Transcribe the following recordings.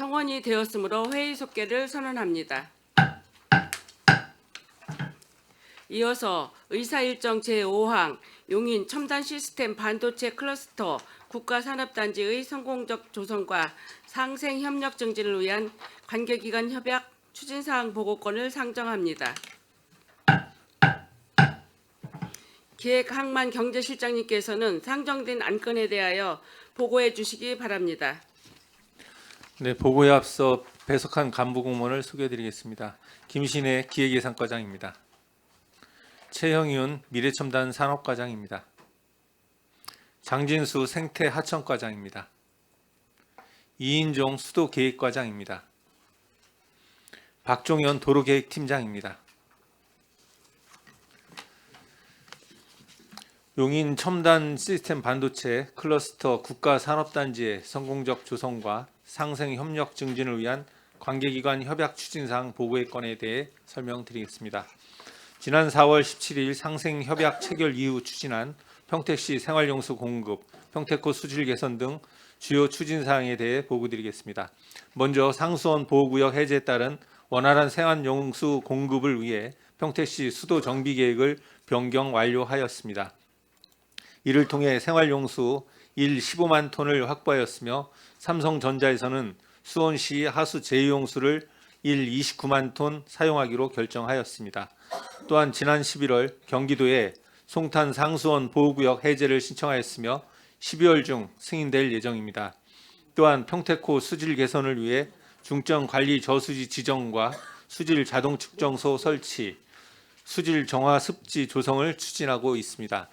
성원이 되었으므로 회의 속개를 선언합니다. 이어서 의사일정 제5항 용인 첨단 시스템 반도체 클러스터 국가산업단지의 성공적 조성과 상생 협력 증진을 위한 관계기관 협약 추진사항 보고권을 상정합니다. 기획항만 경제실장님께서는 상정된 안건에 대하여 보고해 주시기 바랍니다. 네, 보고에 앞서 배석한 간부 공무원을 소개해드리겠습니다. 김신혜 기획예산과장입니다. 최형윤 미래첨단 산업과장입니다. 장진수 생태하천과장입니다. 이인종 수도계획과장입니다. 박종현 도로계획팀장입니다. 용인 첨단 시스템 반도체 클러스터 국가산업단지의 성공적 조성과 상생 협력 증진을 위한 관계기관 협약 추진사항 보고의 건에 대해 설명드리겠습니다. 지난 4월 17일 상생 협약 체결 이후 추진한 평택시 생활용수 공급, 평택호 수질 개선 등 주요 추진사항에 대해 보고드리겠습니다. 먼저 상수원 보호구역 해제에 따른 원활한 생활용수 공급을 위해 평택시 수도 정비 계획을 변경 완료하였습니다. 이를 통해 생활용수 15만 톤을 확보하였으며 삼성전자에서는 수원시 하수 제휴용수를 29만 톤 사용하기로 결정하였습니다. 또한 지난 11월 경기도에 송탄 상수원 보호구역 해제를 신청하였으며 12월 중 승인될 예정입니다. 또한 평택호 수질 개선을 위해 중점 관리 저수지 지정과 수질 자동 측정소 설치, 수질 정화 습지 조성을 추진하고 있습니다.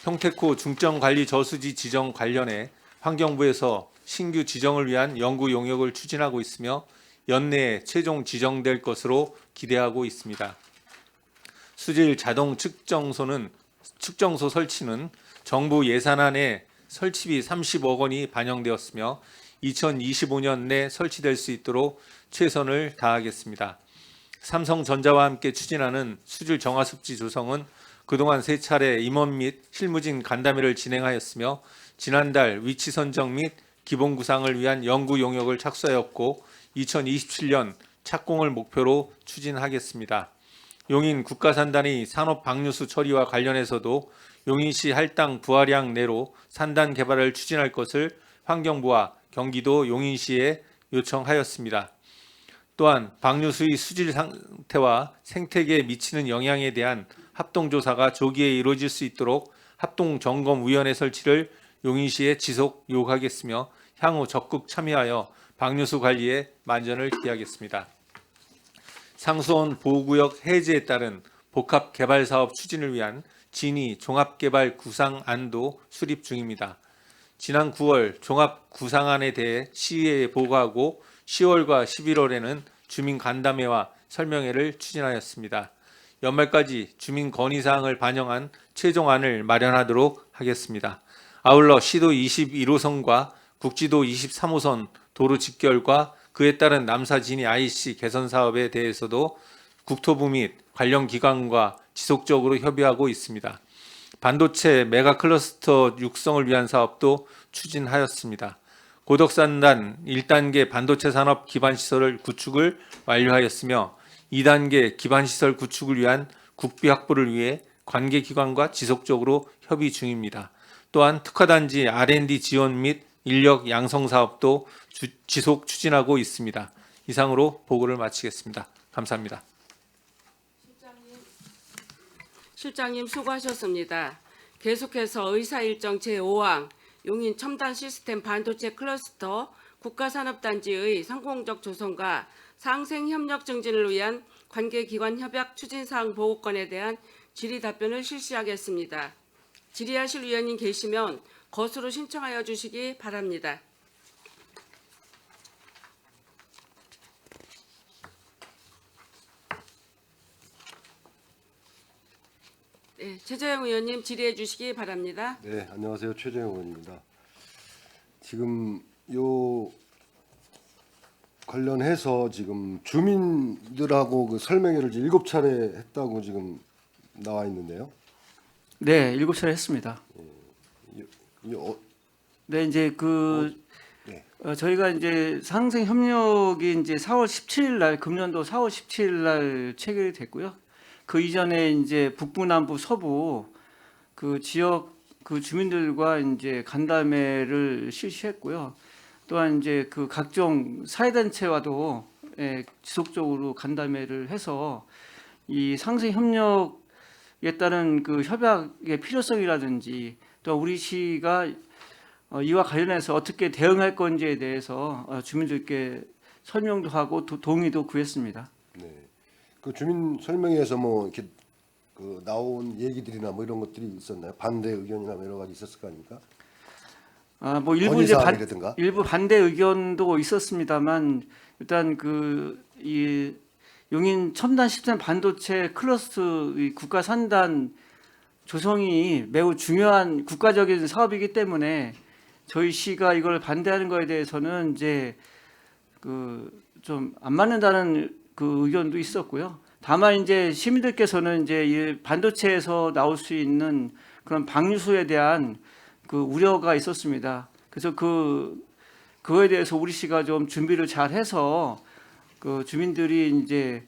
평택호 중점 관리 저수지 지정 관련해 환경부에서 신규 지정을 위한 연구 용역을 추진하고 있으며 연내에 최종 지정될 것으로 기대하고 있습니다. 수질 자동 측정소 설치는 정부 예산안에 설치비 30억 원이 반영되었으며 2025년 내 설치될 수 있도록 최선을 다하겠습니다. 삼성전자와 함께 추진하는 수질 정화 습지 조성은 그동안 3차례 임원 및 실무진 간담회를 진행하였으며 지난달 위치 선정 및 기본 구상을 위한 연구 용역을 착수하였고 2027년 착공을 목표로 추진하겠습니다. 용인 국가산단의 산업 방류수 처리와 관련해서도 용인시 할당 부하량 내로 산단 개발을 추진할 것을 환경부와 경기도 용인시에 요청하였습니다. 또한 방류수의 수질 상태와 생태계에 미치는 영향에 대한 합동조사가 조기에 이루어질 수 있도록 합동점검위원회 설치를 용인시에 지속 요구하겠으며 향후 적극 참여하여 방류수 관리에 만전을 기하겠습니다. 상수원 보호구역 해제에 따른 복합개발사업 추진을 위한 진위 종합개발 구상안도 수립 중입니다. 지난 9월 종합구상안에 대해 시의회에 보고하고 10월과 11월에는 주민간담회와 설명회를 추진하였습니다. 연말까지 주민 건의사항을 반영한 최종안을 마련하도록 하겠습니다. 아울러 시도 21호선과 국지도 23호선 도로 직결과 그에 따른 남사진이 IC 개선 사업에 대해서도 국토부 및 관련 기관과 지속적으로 협의하고 있습니다. 반도체 메가 클러스터 육성을 위한 사업도 추진하였습니다. 고덕산단 1단계 반도체 산업 기반시설을 구축을 완료하였으며 2단계 기반시설 구축을 위한 국비 확보를 위해 관계기관과 지속적으로 협의 중입니다. 또한 특화단지 R&D 지원 및 인력 양성 사업도 지속 추진하고 있습니다. 이상으로 보고를 마치겠습니다. 감사합니다. 실장님 수고하셨습니다. 계속해서 의사일정 제5항 용인 첨단 시스템 반도체 클러스터 국가산업단지의 성공적 조성과 상생협력 증진을 위한 관계기관 협약 추진사항 보고권에 대한 질의 답변을 실시하겠습니다. 질의하실 위원님 계시면 거수로 신청하여 주시기 바랍니다. 네, 최재형 의원님 질의해 주시기 바랍니다. 네, 안녕하세요. 최재형 의원입니다. 지금 요 관련해서 지금 주민들하고 그 설명회를 7차례 했다고 지금 나와 있는데요. 네, 7차례 했습니다. 이 어, 네, 이제 그 네. 저희가 이제 상생 협력이 이제 4월 17일 날 금년도 4월 17일 날 체결이 됐고요. 그 이전에 이제 북부, 남부, 서부 그 지역 그 주민들과 이제 간담회를 실시했고요. 또한 이제 그 각종 사회단체와도 지속적으로 간담회를 해서 이 상생 협력에 따른 그 협약의 필요성이라든지 또 우리 시가 이와 관련해서 어떻게 대응할 건지에 대해서 주민들께 설명도 하고 동의도 구했습니다. 네. 그 주민 설명회에서 뭐 이렇게 그 나온 얘기들이나 뭐 이런 것들이 있었나요? 반대 의견이나 뭐 여러 가지 있었을 거 아닙니까? 뭐 일부 이제 건의사항이라든가? 일부 반대 의견도 있었습니다만 일단 그 이 용인 첨단 시스템 반도체 클러스터 이 국가 산단 조성이 매우 중요한 국가적인 사업이기 때문에 저희 시가 이걸 반대하는 거에 대해서는 이제 그 좀 안 맞는다는 그 의견도 있었고요. 다만 이제 시민들께서는 이제 이 반도체에서 나올 수 있는 그런 방류수에 대한 그 우려가 있었습니다. 그래서 그거에 대해서 우리 시가 좀 준비를 잘 해서 그 주민들이 이제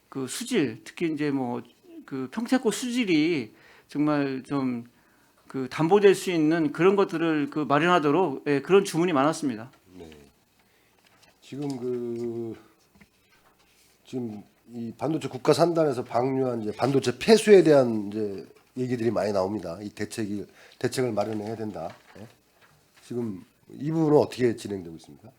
그 수질 특히 이제 뭐 그 평택고 수질이 정말 좀 그 담보될 수 있는 그런 것들을 그 마련하도록 그런 주문이 많았습니다. 네. 지금 이 반도체 국가 산단에서 방류한 이제 반도체 폐수에 대한 이제 얘기들이 많이 나옵니다. 이 대책을 마련해야 된다. 예? 지금 이 부분은 어떻게 진행되고 있습니까?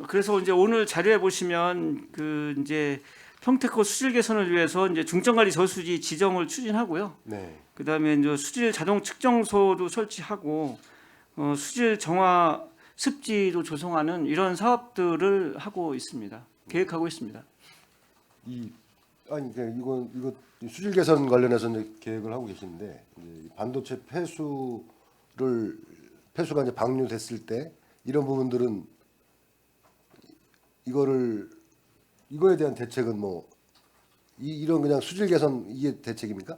그래서 이제 오늘 자료에 보시면 그 이제 평택호 수질 개선을 위해서 이제 중점관리 저수지 지정을 추진하고요. 네. 그다음에 이제 수질 자동 측정소도 설치하고 수질 정화 습지도 조성하는 이런 사업들을 하고 있습니다. 계획하고 있습니다. 이거 수질 개선 관련해서 이제 계획을 하고 계시는데 이제 이 반도체 폐수가 이제 방류됐을 때 이런 부분들은 이거에 대한 대책은 뭐 이런 그냥 수질 개선 이게 대책입니까?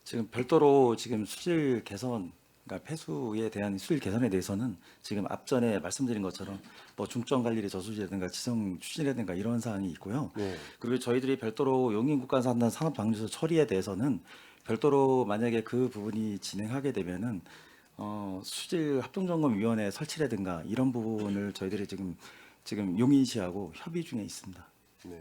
지금 별도로 지금 수질 개선, 그러니까 폐수에 대한 수질 개선에 대해서는 지금 앞전에 말씀드린 것처럼 뭐 중점 관리의 저수지라든가 지성 추진이라든가 이런 사항이 있고요. 네. 그리고 저희들이 별도로 용인국가산단 산업방류소 처리에 대해서는 별도로 만약에 그 부분이 진행하게 되면은 수질 합동점검위원회 설치라든가 이런 부분을 저희들이 지금 용인시하고 협의 중에 있습니다. 네.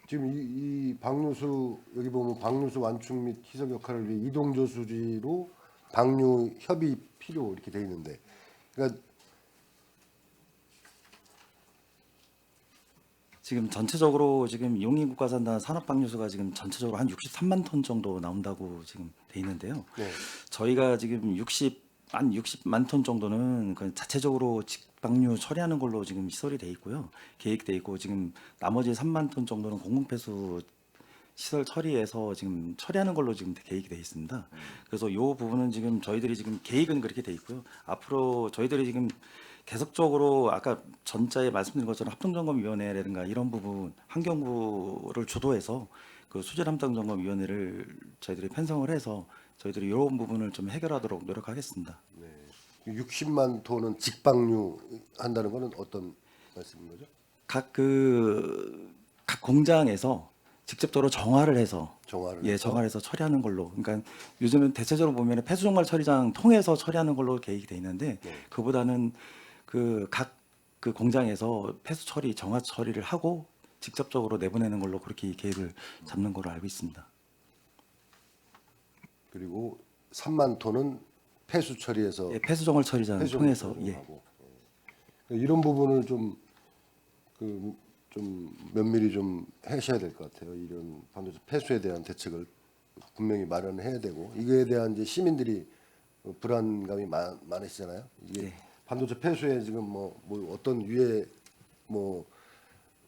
지금 이 방류수 여기 보면 방류수 완충 및 희석 역할을 위해 이동 저수지로 방류 협의 필요 이렇게 돼 있는데, 그러니까 지금 전체적으로 지금 용인국가산단 산업방류소가 지금 전체적으로 한 63만 톤 정도 나온다고 지금 돼 있는데요. 네. 저희가 지금 60만 톤 정도는 그 자체적으로 직방류 처리하는 걸로 지금 시설이 돼 있고요. 계획돼 있고 지금 나머지 3만 톤 정도는 공공폐수 시설 처리해서 지금 처리하는 걸로 지금 계획이 돼 있습니다. 그래서 이 부분은 지금 저희들이 지금 계획은 그렇게 돼 있고요. 앞으로 저희들이 지금 계속적으로 아까 전자에 말씀드린 것처럼 합동점검위원회라든가 이런 부분 환경부를 주도해서 그 수질 합동점검위원회를 저희들이 편성을 해서 저희들이 이런 부분을 좀 해결하도록 노력하겠습니다. 60만 톤은 직방류 한다는 거는 어떤 말씀인 거죠? 각 공장에서 직접적으로 정화를 해서 정화를 해서 처리하는 걸로. 그러니까 요즘은 대체적으로 보면 폐수종말 처리장 통해서 처리하는 걸로 계획이 돼 있는데 그보다는 각 공장에서 폐수 처리, 정화 처리를 하고 직접적으로 내보내는 걸로 그렇게 계획을 잡는 걸로 알고 있습니다. 그리고 3만 톤은 폐수 처리해서 예, 폐수종말 처리장 통해서 하고. 이런 부분을 좀 면밀히 좀 하셔야 될 것 같아요. 이런 반도체 폐수에 대한 대책을 분명히 마련해야 되고 이거에 대한 이제 시민들이 불안감이 많으시잖아요. 이게 네. 반도체 폐수에 지금 뭐 어떤 유해 뭐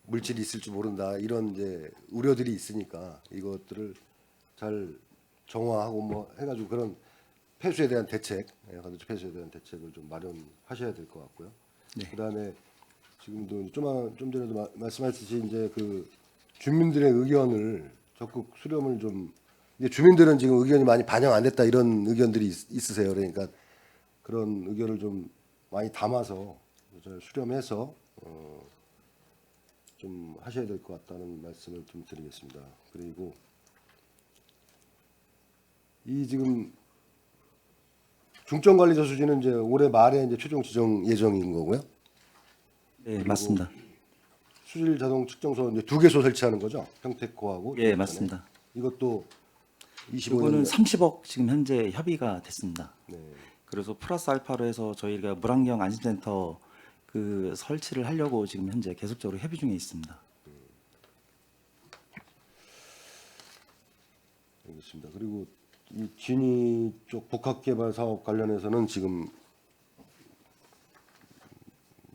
물질이 있을지 모른다 이런 이제 우려들이 있으니까 이것들을 잘 정화하고 뭐 해가지고 그런 폐수에 대한 대책, 반도체 폐수에 대한 대책을 좀 마련하셔야 될 것 같고요. 네. 그다음에 지금도 좀 전에도 말씀하셨듯이 이제 그 주민들의 의견을 적극 수렴을 좀 이제 주민들은 지금 의견이 많이 반영 안 됐다 이런 의견들이 있으세요. 그러니까 그런 의견을 좀 많이 담아서 수렴해서 좀 하셔야 될 것 같다는 말씀을 좀 드리겠습니다. 그리고 이 지금 중점관리자 수지는 이제 올해 말에 이제 최종 지정 예정인 거고요. 네, 맞습니다. 수질 자동 측정소 이제 2개소 설치하는 거죠. 평택호하고. 예, 맞습니다. 이것도 이거는 25년. 30억 지금 현재 협의가 됐습니다. 네. 그래서 플러스 알파로 해서 저희가 물안경 안심센터 그 설치를 하려고 지금 현재 계속적으로 협의 중에 있습니다. 알겠습니다. 그리고 이 진이 쪽 복합개발 사업 관련해서는 지금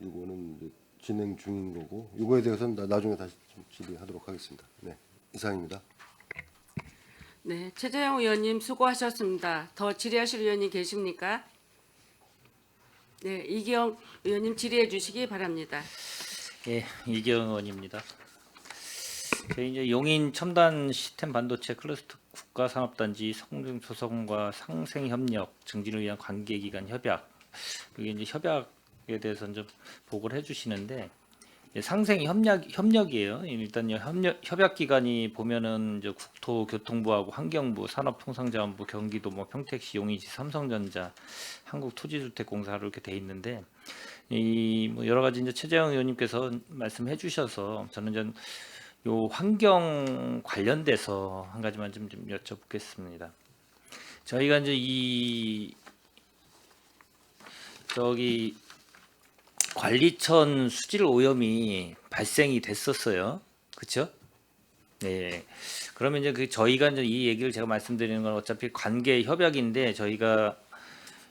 이거는 이제 진행 중인 거고 이거에 대해서는 나중에 다시 좀 질의하도록 하겠습니다. 네, 이상입니다. 네, 최재형 의원님 수고하셨습니다. 더 질의하실 의원님 계십니까? 네, 이기영 의원님 질의해 주시기 바랍니다. 예, 이기영 의원입니다. 저희 이제 용인 첨단 시스템 반도체 클러스터 국가산업단지 성능 조성과 상생 협력 증진을 위한 관계기관 협약. 이게 이제 협약에 대해서 좀 보고를 해주시는데 이제 상생 협력이에요. 일단 협약 기관이 보면은 이제 국토교통부하고 환경부, 산업통상자원부, 경기도, 뭐 평택시, 용인시, 삼성전자, 한국토지주택공사 이렇게 돼 있는데 이 뭐 여러 가지 이제 최재형 의원님께서 말씀해 주셔서 저는 좀 요 환경 관련돼서 한 가지만 좀 여쭤보겠습니다. 저희가 이제 이 저기 관리천 수질 오염이 발생이 됐었어요. 그렇죠? 네. 그러면 이제 그 저희가 이제 이 얘기를 제가 말씀드리는 건 어차피 관계 협약인데 저희가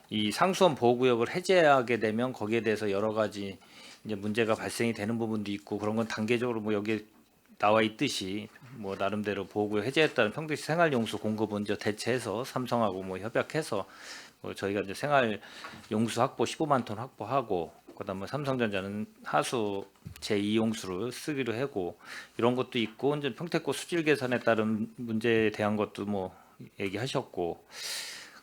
이 상수원 보호구역을 해제하게 되면 거기에 대해서 여러 가지 이제 문제가 발생이 되는 부분도 있고 그런 건 단계적으로 뭐 여기에 나와 있듯이 뭐 나름대로 보호구역 해제에 따른 평택시 생활용수 공급은 이제 대체해서 삼성하고 뭐 협약해서 뭐 저희가 이제 생활용수 확보 15만 톤 확보하고 그다음에 삼성전자는 하수 제2용수를 쓰기로 하고 이런 것도 있고 이제 평택고 수질 개선에 따른 문제에 대한 것도 뭐 얘기하셨고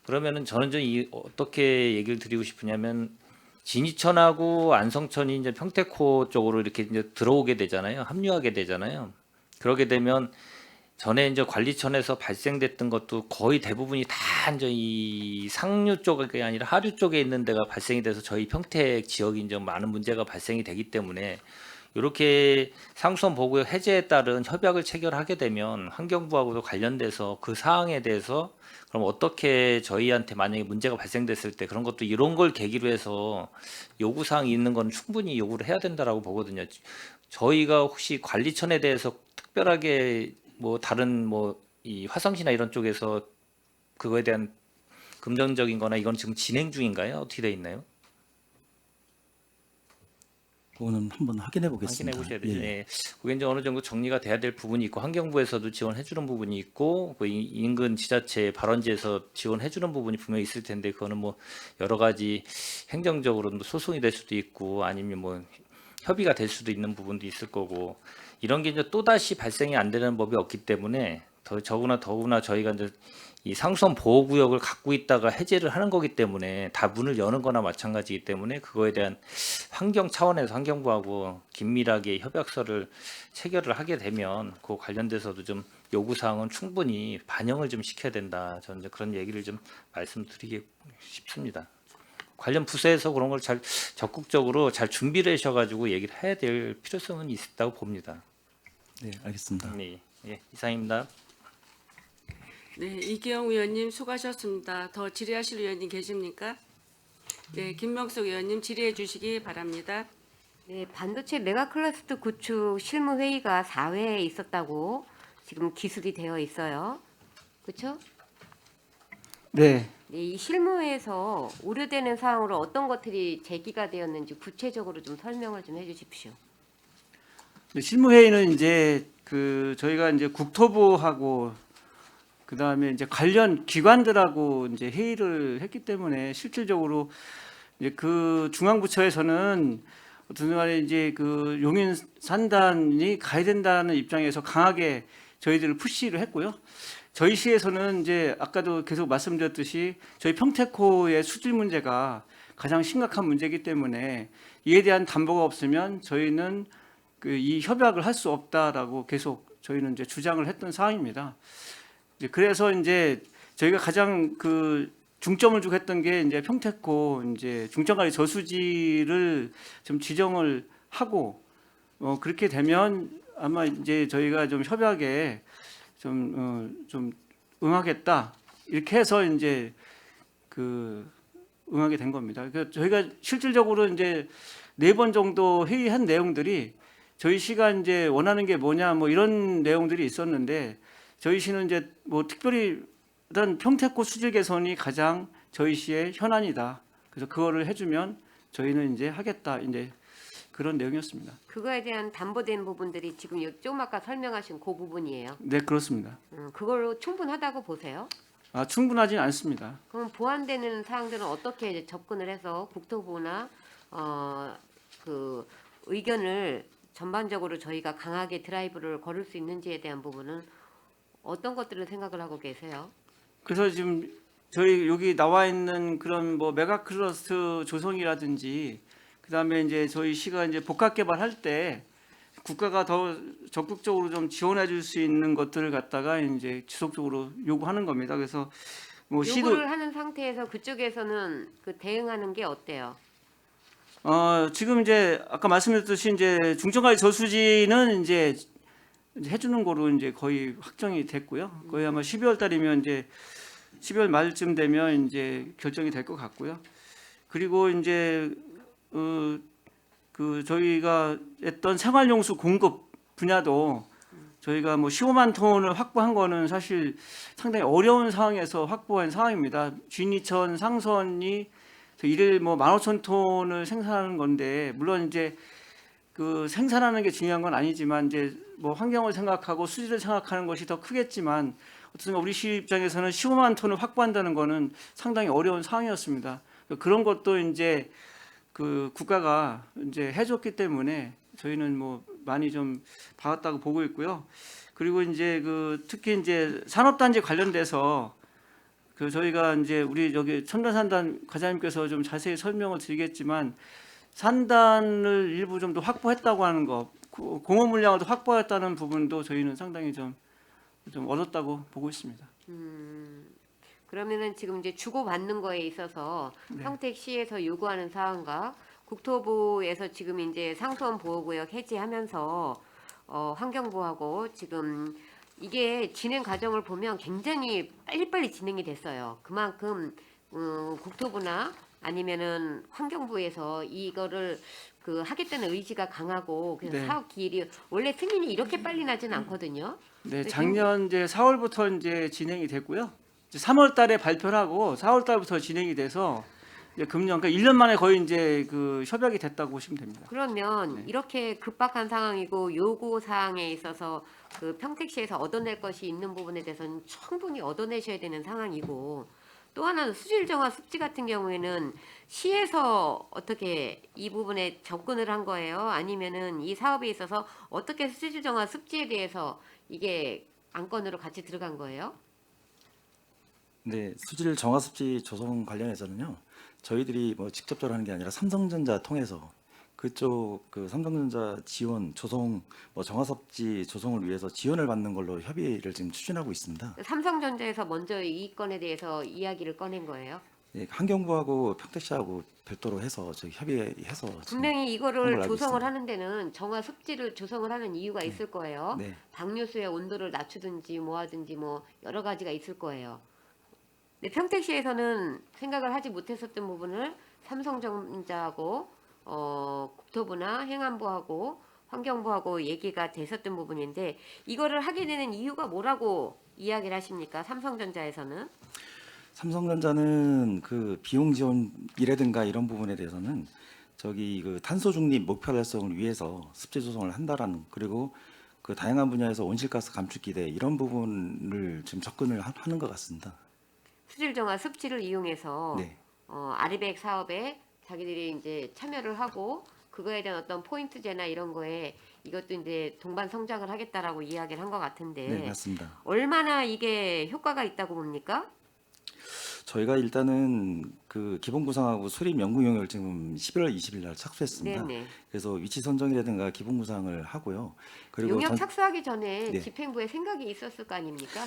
그러면은 저는 이 어떻게 얘기를 드리고 싶으냐면 진이천하고 안성천이 이제 평택호 쪽으로 이렇게 이제 들어오게 되잖아요. 합류하게 되잖아요. 그러게 되면 전에 이제 관리천에서 발생됐던 것도 거의 대부분이 다 이제 이 상류 쪽이 아니라 하류 쪽에 있는 데가 발생이 돼서 저희 평택 지역이 이제 많은 문제가 발생이 되기 때문에 이렇게 상수원 보호구역 해제에 따른 협약을 체결하게 되면 환경부하고도 관련돼서 그 사항에 대해서 그럼 어떻게 저희한테 만약에 문제가 발생됐을 때 그런 것도 이런 걸 계기로 해서 요구 사항이 있는 건 충분히 요구를 해야 된다라고 보거든요. 저희가 혹시 관리천에 대해서 특별하게 뭐 다른 뭐 이 화성시나 이런 쪽에서 그거에 대한 긍정적인 거나 이건 지금 진행 중인가요? 어떻게 돼 있나요? 그거는 한번 확인해 보겠습니다. 확인해 보셔야 되죠. 예. 예. 그게 이제 어느 정도 정리가 돼야 될 부분이 있고 환경부에서도 지원해 주는 부분이 있고 그 인근 지자체 발원지에서 지원해 주는 부분이 분명히 있을 텐데 그거는 뭐 여러 가지 행정적으로 뭐 소송이 될 수도 있고 아니면 뭐 협의가 될 수도 있는 부분도 있을 거고 이런 게 이제 또 다시 발생이 안 되는 법이 없기 때문에 더구나 저희가 이제 이 상수원 보호구역을 갖고 있다가 해제를 하는 거기 때문에 다 문을 여는 거나 마찬가지이기 때문에 그거에 대한 환경 차원에서 환경부하고 긴밀하게 협약서를 체결을 하게 되면 그 관련돼서도 좀 요구사항은 충분히 반영을 좀 시켜야 된다. 저는 이제 그런 얘기를 좀 말씀드리고 싶습니다. 관련 부서에서 그런 걸 잘 적극적으로 잘 준비를 하셔가지고 얘기를 해야 될 필요성은 있다고 봅니다. 네, 알겠습니다. 네, 예, 이상입니다. 네, 이기영 의원님 수고하셨습니다. 더 질의하실 의원님 계십니까? 네, 김명숙 의원님 질의해 주시기 바랍니다. 네, 반도체 메가 클러스터 구축 실무 회의가 4회에 있었다고 지금 기술이 되어 있어요. 그렇죠? 네. 네, 이 실무회에서 우려되는 사항으로 어떤 것들이 제기가 되었는지 구체적으로 좀 설명을 좀 해주십시오. 실무회의는 이제 그 저희가 이제 국토부하고 그다음에 이제 관련 기관들하고 이제 회의를 했기 때문에 실질적으로 이제 그 중앙부처에서는 어떤 간에 이제 그 용인 산단이 가야 된다는 입장에서 강하게 저희들을 푸시를 했고요. 저희 시에서는 이제 아까도 계속 말씀드렸듯이 저희 평택호의 수질 문제가 가장 심각한 문제이기 때문에 이에 대한 담보가 없으면 저희는 이 협약을 할 수 없다라고 계속 저희는 이제 주장을 했던 사항입니다. 이제 그래서 이제 저희가 가장 중점을 두고 했던 게 이제 평택호 이제 중점가리 저수지를 좀 지정을 하고 그렇게 되면 아마 이제 저희가 좀 협약에 좀 응하겠다 이렇게 해서 이제 응하게 된 겁니다. 그러니까 저희가 실질적으로 이제 4번 정도 회의한 내용들이 저희 시가 이제 원하는 게 뭐냐 뭐 이런 내용들이 있었는데 저희 시는 이제 뭐 특별히 일단 평택호 수질 개선이 가장 저희 시의 현안이다. 그래서 그거를 해주면 저희는 이제 하겠다. 이제 그런 내용이었습니다. 그거에 대한 담보된 부분들이 지금 좀 아까 설명하신 그 부분이에요. 네, 그렇습니다. 그걸로 충분하다고 보세요? 충분하진 않습니다. 그럼 보완되는 사항들은 어떻게 이제 접근을 해서 국토부나 그 의견을 전반적으로 저희가 강하게 드라이브를 걸을 수 있는지에 대한 부분은 어떤 것들을 생각을 하고 계세요? 그래서 지금 저희 여기 나와 있는 그런 뭐 메가 클러스터 조성이라든지 그다음에 이제 저희 시가 이제 복합 개발할 때 국가가 더 적극적으로 좀 지원해 줄 수 있는 것들을 갖다가 이제 지속적으로 요구하는 겁니다. 그래서 뭐 시도 요구를 하는 상태에서 그쪽에서는 대응하는 게 어때요? 지금 이제 아까 말씀드렸듯이 이제 중점가리 저수지는 이제 해주는 거로 이제 거의 확정이 됐고요. 거의 아마 12월 달이면 이제 12월 말쯤 되면 이제 결정이 될 것 같고요. 그리고 이제 저희가 했던 생활용수 공급 분야도 저희가 뭐 15만 톤을 확보한 거는 사실 상당히 어려운 상황에서 확보한 상황입니다. 진이천 상선이 일일 뭐 15,000톤을 생산하는 건데 물론 이제 생산하는 게 중요한 건 아니지만 이제 뭐 환경을 생각하고 수질을 생각하는 것이 더 크겠지만 어쨌든 우리 시 입장에서는 15만 톤을 확보한다는 거는 상당히 어려운 상황이었습니다. 그런 것도 이제 국가가 이제 해줬기 때문에 저희는 뭐 많이 좀 받았다고 보고 있고요. 그리고 이제 특히 이제 산업단지 관련돼서 저희가 이제 우리 저기 첨단산단 과장님께서 좀 자세히 설명을 드리겠지만 산단을 일부 좀 더 확보했다고 하는 거, 공업 물량을 더 확보했다는 부분도 저희는 상당히 좀 얻었다고 보고 있습니다. 그러면은 지금 이제 주고받는 거에 있어서 네. 평택시에서 요구하는 사항과 국토부에서 지금 이제 상수원 보호구역 해제하면서 환경부하고 지금 이게 진행 과정을 보면 굉장히 빨리빨리 진행이 됐어요. 그만큼 국토부나 아니면은 환경부에서 이거를 하겠다는 의지가 강하고 그래서 네. 사업 기일이 원래 승인이 이렇게 빨리 나진 않거든요. 네, 작년 이제 4월부터 이제 진행이 됐고요. 이제 3월 달에 발표를 하고 4월 달부터 진행이 돼서 이제 금년 그러니까 1년 만에 거의 이제 협약이 됐다고 보시면 됩니다. 그러면 네. 이렇게 급박한 상황이고 요구 사항에 있어서 평택시에서 얻어낼 것이 있는 부분에 대해서는 충분히 얻어내셔야 되는 상황이고 또 하나는 수질 정화 습지 같은 경우에는 시에서 어떻게 이 부분에 접근을 한 거예요? 아니면은 이 사업에 있어서 어떻게 수질 정화 습지에 대해서 이게 안건으로 같이 들어간 거예요? 네, 수질 정화습지 조성 관련해서는요. 저희들이 뭐 직접적으로 하는 게 아니라 삼성전자 통해서 그쪽 삼성전자 지원 조성 뭐 정화습지 조성을 위해서 지원을 받는 걸로 협의를 지금 추진하고 있습니다. 삼성전자에서 먼저 이 건에 대해서 이야기를 꺼낸 거예요? 예, 환경부하고 평택시하고 별도로 해서 저희 협의해서 지금 분명히 한 이거를 걸로 알고 조성을 있습니다. 하는 데는 정화 습지를 조성을 하는 이유가 있을 거예요. 네. 방류수의 온도를 낮추든지 뭐 하든지 뭐 여러 가지가 있을 거예요. 근데 평택시에서는 생각을 하지 못했었던 부분을 삼성전자하고 국토부나 행안부하고 환경부하고 얘기가 됐었던 부분인데 이거를 하게 되는 이유가 뭐라고 이야기를 하십니까? 삼성전자에서는? 삼성전자는 비용 지원이라든가 이런 부분에 대해서는 탄소 중립 목표 달성을 위해서 습지 조성을 한다라는 그리고 다양한 분야에서 온실가스 감축 기대 이런 부분을 지금 접근을 하는 것 같습니다. 수질 정화 습지를 이용해서 네. 아리백 사업에 자기들이 이제 참여를 하고 그거에 대한 어떤 포인트제나 이런 거에 이것도 이제 동반 성장을 하겠다라고 이야기를 한 것 같은데 네, 맞습니다. 얼마나 이게 효과가 있다고 봅니까? 저희가 일단은 그 기본 구상하고 수립 연구 용역을 지금 11월 20일 날 착수했습니다. 네네. 그래서 위치 선정이라든가 기본 구상을 하고요. 그리고 용역 착수하기 전에 네. 집행부에 생각이 있었을 거 아닙니까?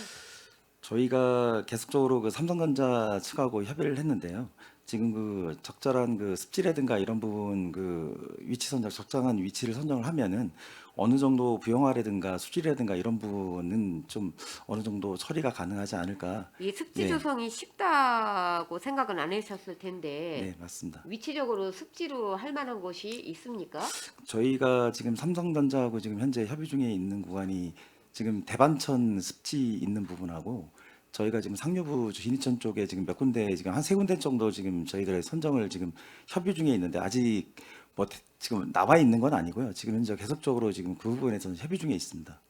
저희가 계속적으로 그 삼성전자 측하고 협의를 했는데요. 지금 그 적절한 그 습지라든가 이런 부분 그 위치 선정 적정한 위치를 선정을 하면은 어느 정도 부영화라든가 수질이라든가 이런 부분은 좀 어느 정도 처리가 가능하지 않을까. 이 습지 네. 조성이 쉽다고 생각은 안 하셨을 텐데 네, 맞습니다. 위치적으로 습지로 할 만한 곳이 있습니까? 저희가 지금 삼성전자하고 지금 현재 협의 중에 있는 구간이 지금 대반천 습지 있는 부분하고 저희가 지금 상류부 진이천 쪽에 지금 몇 군데 지금 한 세 군데 정도 지금 저희들의 선정을 지금 협의 중에 있는데 아직 뭐 지금 나와 있는 건 아니고요. 지금 현재 계속적으로 지금 그 부분에서는 협의 중에 있습니다.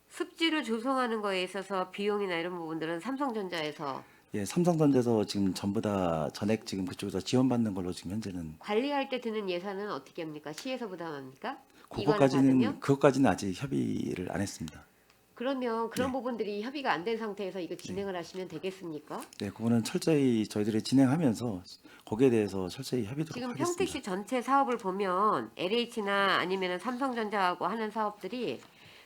습지를 조성하는 거에 있어서 비용이나 이런 부분들은 삼성전자에서 예, 삼성전자에서 지금 전부 다 전액 지금 그쪽에서 지원받는 걸로 지금 현재는 관리할 때 드는 예산은 어떻게 합니까? 시에서 부담합니까? 이거를 그것까지는 받으면? 그것까지는 아직 협의를 안 했습니다. 그러면 그런 네. 부분들이 협의가 안 된 상태에서 이거 진행을 하시면 되겠습니까? 네, 그거는 철저히 저희들이 진행하면서 거기에 대해서 철저히 협의도록 지금 하겠습니다. 평택시 전체 사업을 보면 LH나 아니면 삼성전자하고 하는 사업들이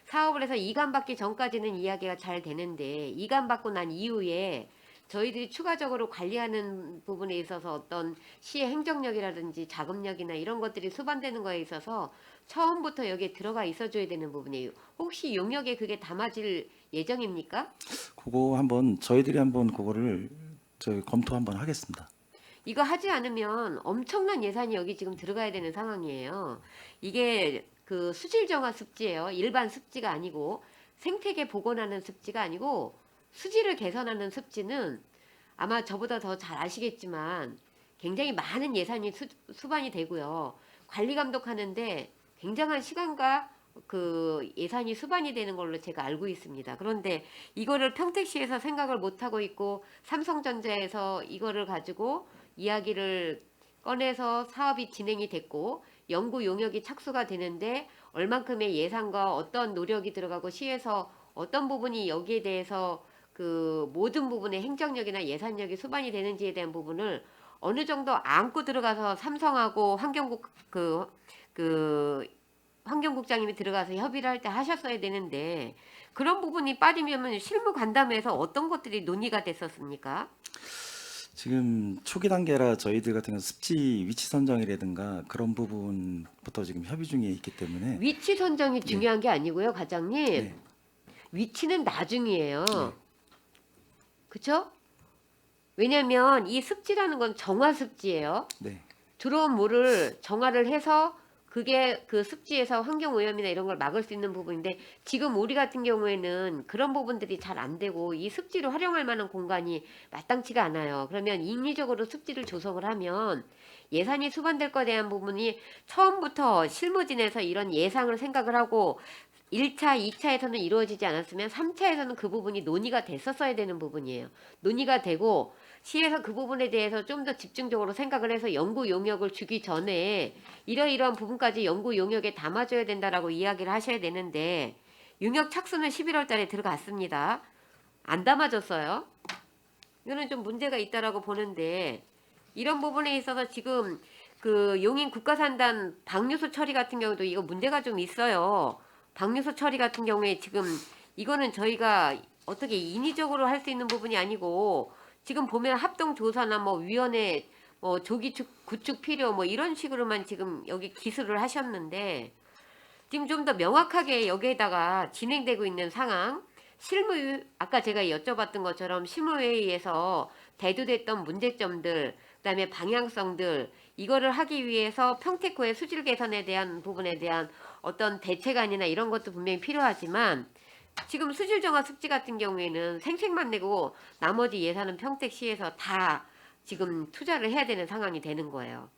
사업을 해서 이관 받기 전까지는 이야기가 잘 되는데 이관 받고 난 이후에 저희들이 추가적으로 관리하는 부분에 있어서 어떤 시의 행정력이라든지 자금력이나 이런 것들이 수반되는 거에 있어서 처음부터 여기에 들어가 있어줘야 되는 부분이에요. 혹시 용역에 그게 담아질 예정입니까? 그거 한번 저희들이 한번 그거를 저희 검토 한번 하겠습니다. 이거 하지 않으면 엄청난 예산이 여기 지금 들어가야 되는 상황이에요. 이게 그 수질 정화 습지예요. 일반 습지가 아니고 생태계 복원하는 습지가 아니고 수질을 개선하는 습지는 아마 저보다 더 잘 아시겠지만 굉장히 많은 예산이 수반이 되고요. 관리 감독하는데 굉장한 시간과 그 예산이 수반이 되는 걸로 제가 알고 있습니다. 그런데 이거를 평택시에서 생각을 못 하고 있고 삼성전자에서 이거를 가지고 이야기를 꺼내서 사업이 진행이 됐고 연구 용역이 착수가 되는데 얼만큼의 예산과 어떤 노력이 들어가고 시에서 어떤 부분이 여기에 대해서 그 모든 부분의 행정력이나 예산력이 수반이 되는지에 대한 부분을 어느 정도 안고 들어가서 삼성하고 환경국장님이 들어가서 협의를 할 때 하셨어야 되는데 그런 부분이 빠지면 실무 간담회에서 어떤 것들이 논의가 됐었습니까? 지금 초기 단계라 저희들 같은 경우 습지 위치 선정이라든가 그런 부분부터 지금 협의 중에 있기 때문에 위치 선정이 중요한 게 아니고요, 과장님. 네. 위치는 나중이에요. 그쵸? 왜냐면 이 습지라는 건 정화 습지예요. 네. 들어온 물을 정화를 해서 그게 그 습지에서 환경 오염이나 이런 걸 막을 수 있는 부분인데 지금 우리 같은 경우에는 그런 부분들이 잘 안 되고 이 습지를 활용할 만한 공간이 마땅치가 않아요. 그러면 인위적으로 습지를 조성을 하면 예산이 수반될 거에 대한 부분이 처음부터 실무진에서 이런 예상을 생각을 하고 1차, 2차에서는 이루어지지 않았으면 3차에서는 그 부분이 논의가 됐었어야 되는 부분이에요. 논의가 되고 시에서 그 부분에 대해서 좀 더 집중적으로 생각을 해서 연구 용역을 주기 전에 이러이러한 부분까지 연구 용역에 담아줘야 된다라고 이야기를 하셔야 되는데 용역 착수는 11월 달에 들어갔습니다. 안 담아줬어요. 이거는 좀 문제가 있다라고 보는데 이런 부분에 있어서 지금 그 용인 국가산단 방류소 처리 같은 경우도 이거 문제가 좀 있어요. 방류소 처리 같은 경우에 지금 이거는 저희가 어떻게 인위적으로 할 수 있는 부분이 아니고 지금 보면 합동조사나 뭐 위원회 뭐 조기 구축 필요 뭐 이런 식으로만 지금 여기 기술을 하셨는데 지금 좀 더 명확하게 여기에다가 진행되고 있는 상황 실무 아까 제가 여쭤봤던 것처럼 실무회의에서 대두됐던 문제점들 그다음에 방향성들 이거를 하기 위해서 평택호의 수질 개선에 대한 부분에 대한 어떤 대책안이나 이런 것도 분명히 필요하지만 지금 수질 정화 습지 같은 경우에는 생색만 내고 나머지 예산은 평택시에서 다 지금 투자를 해야 되는 상황이 되는 거예요.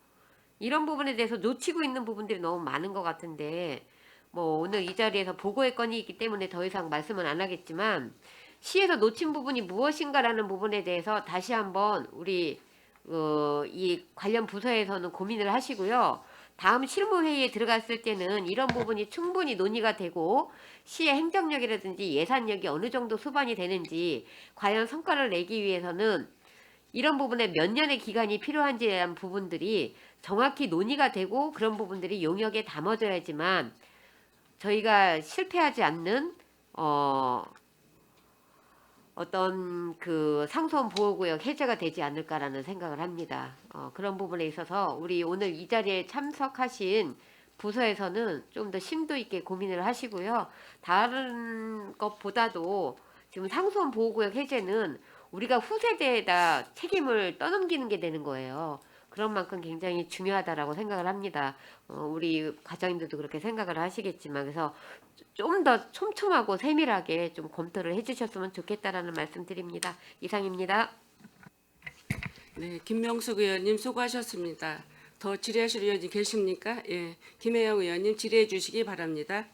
이런 부분에 대해서 놓치고 있는 부분들이 너무 많은 것 같은데 뭐 오늘 이 자리에서 보고의 건이 있기 때문에 더 이상 말씀은 안 하겠지만 시에서 놓친 부분이 무엇인가라는 부분에 대해서 다시 한번 우리 이 관련 부서에서는 고민을 하시고요. 다음 실무회의에 들어갔을 때는 이런 부분이 충분히 논의가 되고 시의 행정력이라든지 예산력이 어느 정도 수반이 되는지 과연 성과를 내기 위해서는 이런 부분에 몇 년의 기간이 필요한지에 대한 부분들이 정확히 논의가 되고 그런 부분들이 용역에 담아져야지만 저희가 실패하지 않는 어떤 그 상수원 보호구역 해제가 되지 않을까라는 생각을 합니다. 그런 부분에 있어서 우리 오늘 이 자리에 참석하신 부서에서는 좀 더 심도 있게 고민을 하시고요. 다른 것보다도 지금 상수원 보호구역 해제는 우리가 후세대에다 책임을 떠넘기는 게 되는 거예요. 그런 만큼 굉장히 중요하다라고 생각을 합니다. 우리 과장님들도 그렇게 생각을 하시겠지만 그래서 좀 더 촘촘하고 세밀하게 좀 검토를 해주셨으면 좋겠다라는 말씀드립니다. 이상입니다. 네, 김명숙 의원님 수고하셨습니다. 더 질의하실 의원님 계십니까? 예, 김혜영 의원님 질의해 주시기 바랍니다.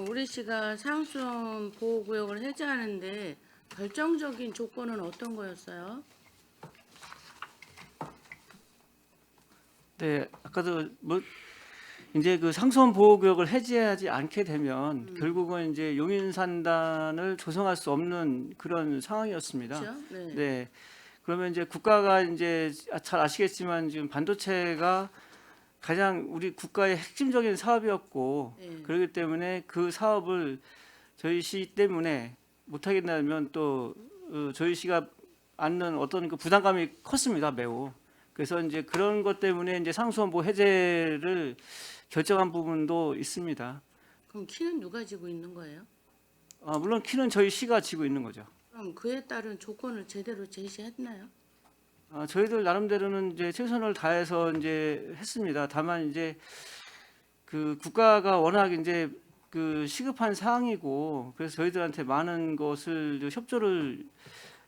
우리 시가 상수원 보호구역을 해제하는데 결정적인 조건은 어떤 거였어요? 네, 아까도 뭐 이제 그 상수원 보호구역을 해제하지 않게 되면 결국은 이제 용인산단을 조성할 수 없는 그런 상황이었습니다. 그렇죠? 네. 네. 그러면 이제 국가가 이제 잘 아시겠지만 지금 반도체가 가장 우리 국가의 핵심적인 사업이었고 네. 그렇기 때문에 그 사업을 저희 시 때문에 못하겠다면 또 저희 시가 안는 어떤 그 부담감이 컸습니다, 매우. 그래서 이제 그런 것 때문에 이제 상수원보 해제를 결정한 부분도 있습니다. 그럼 키는 누가 지고 있는 거예요? 물론 키는 저희 시가 지고 있는 거죠. 그럼 그에 따른 조건을 제대로 제시했나요? 저희들 나름대로는 이제 최선을 다해서 이제 했습니다. 다만 이제 그 국가가 워낙 이제 그 시급한 사항이고 그래서 저희들한테 많은 것을 협조를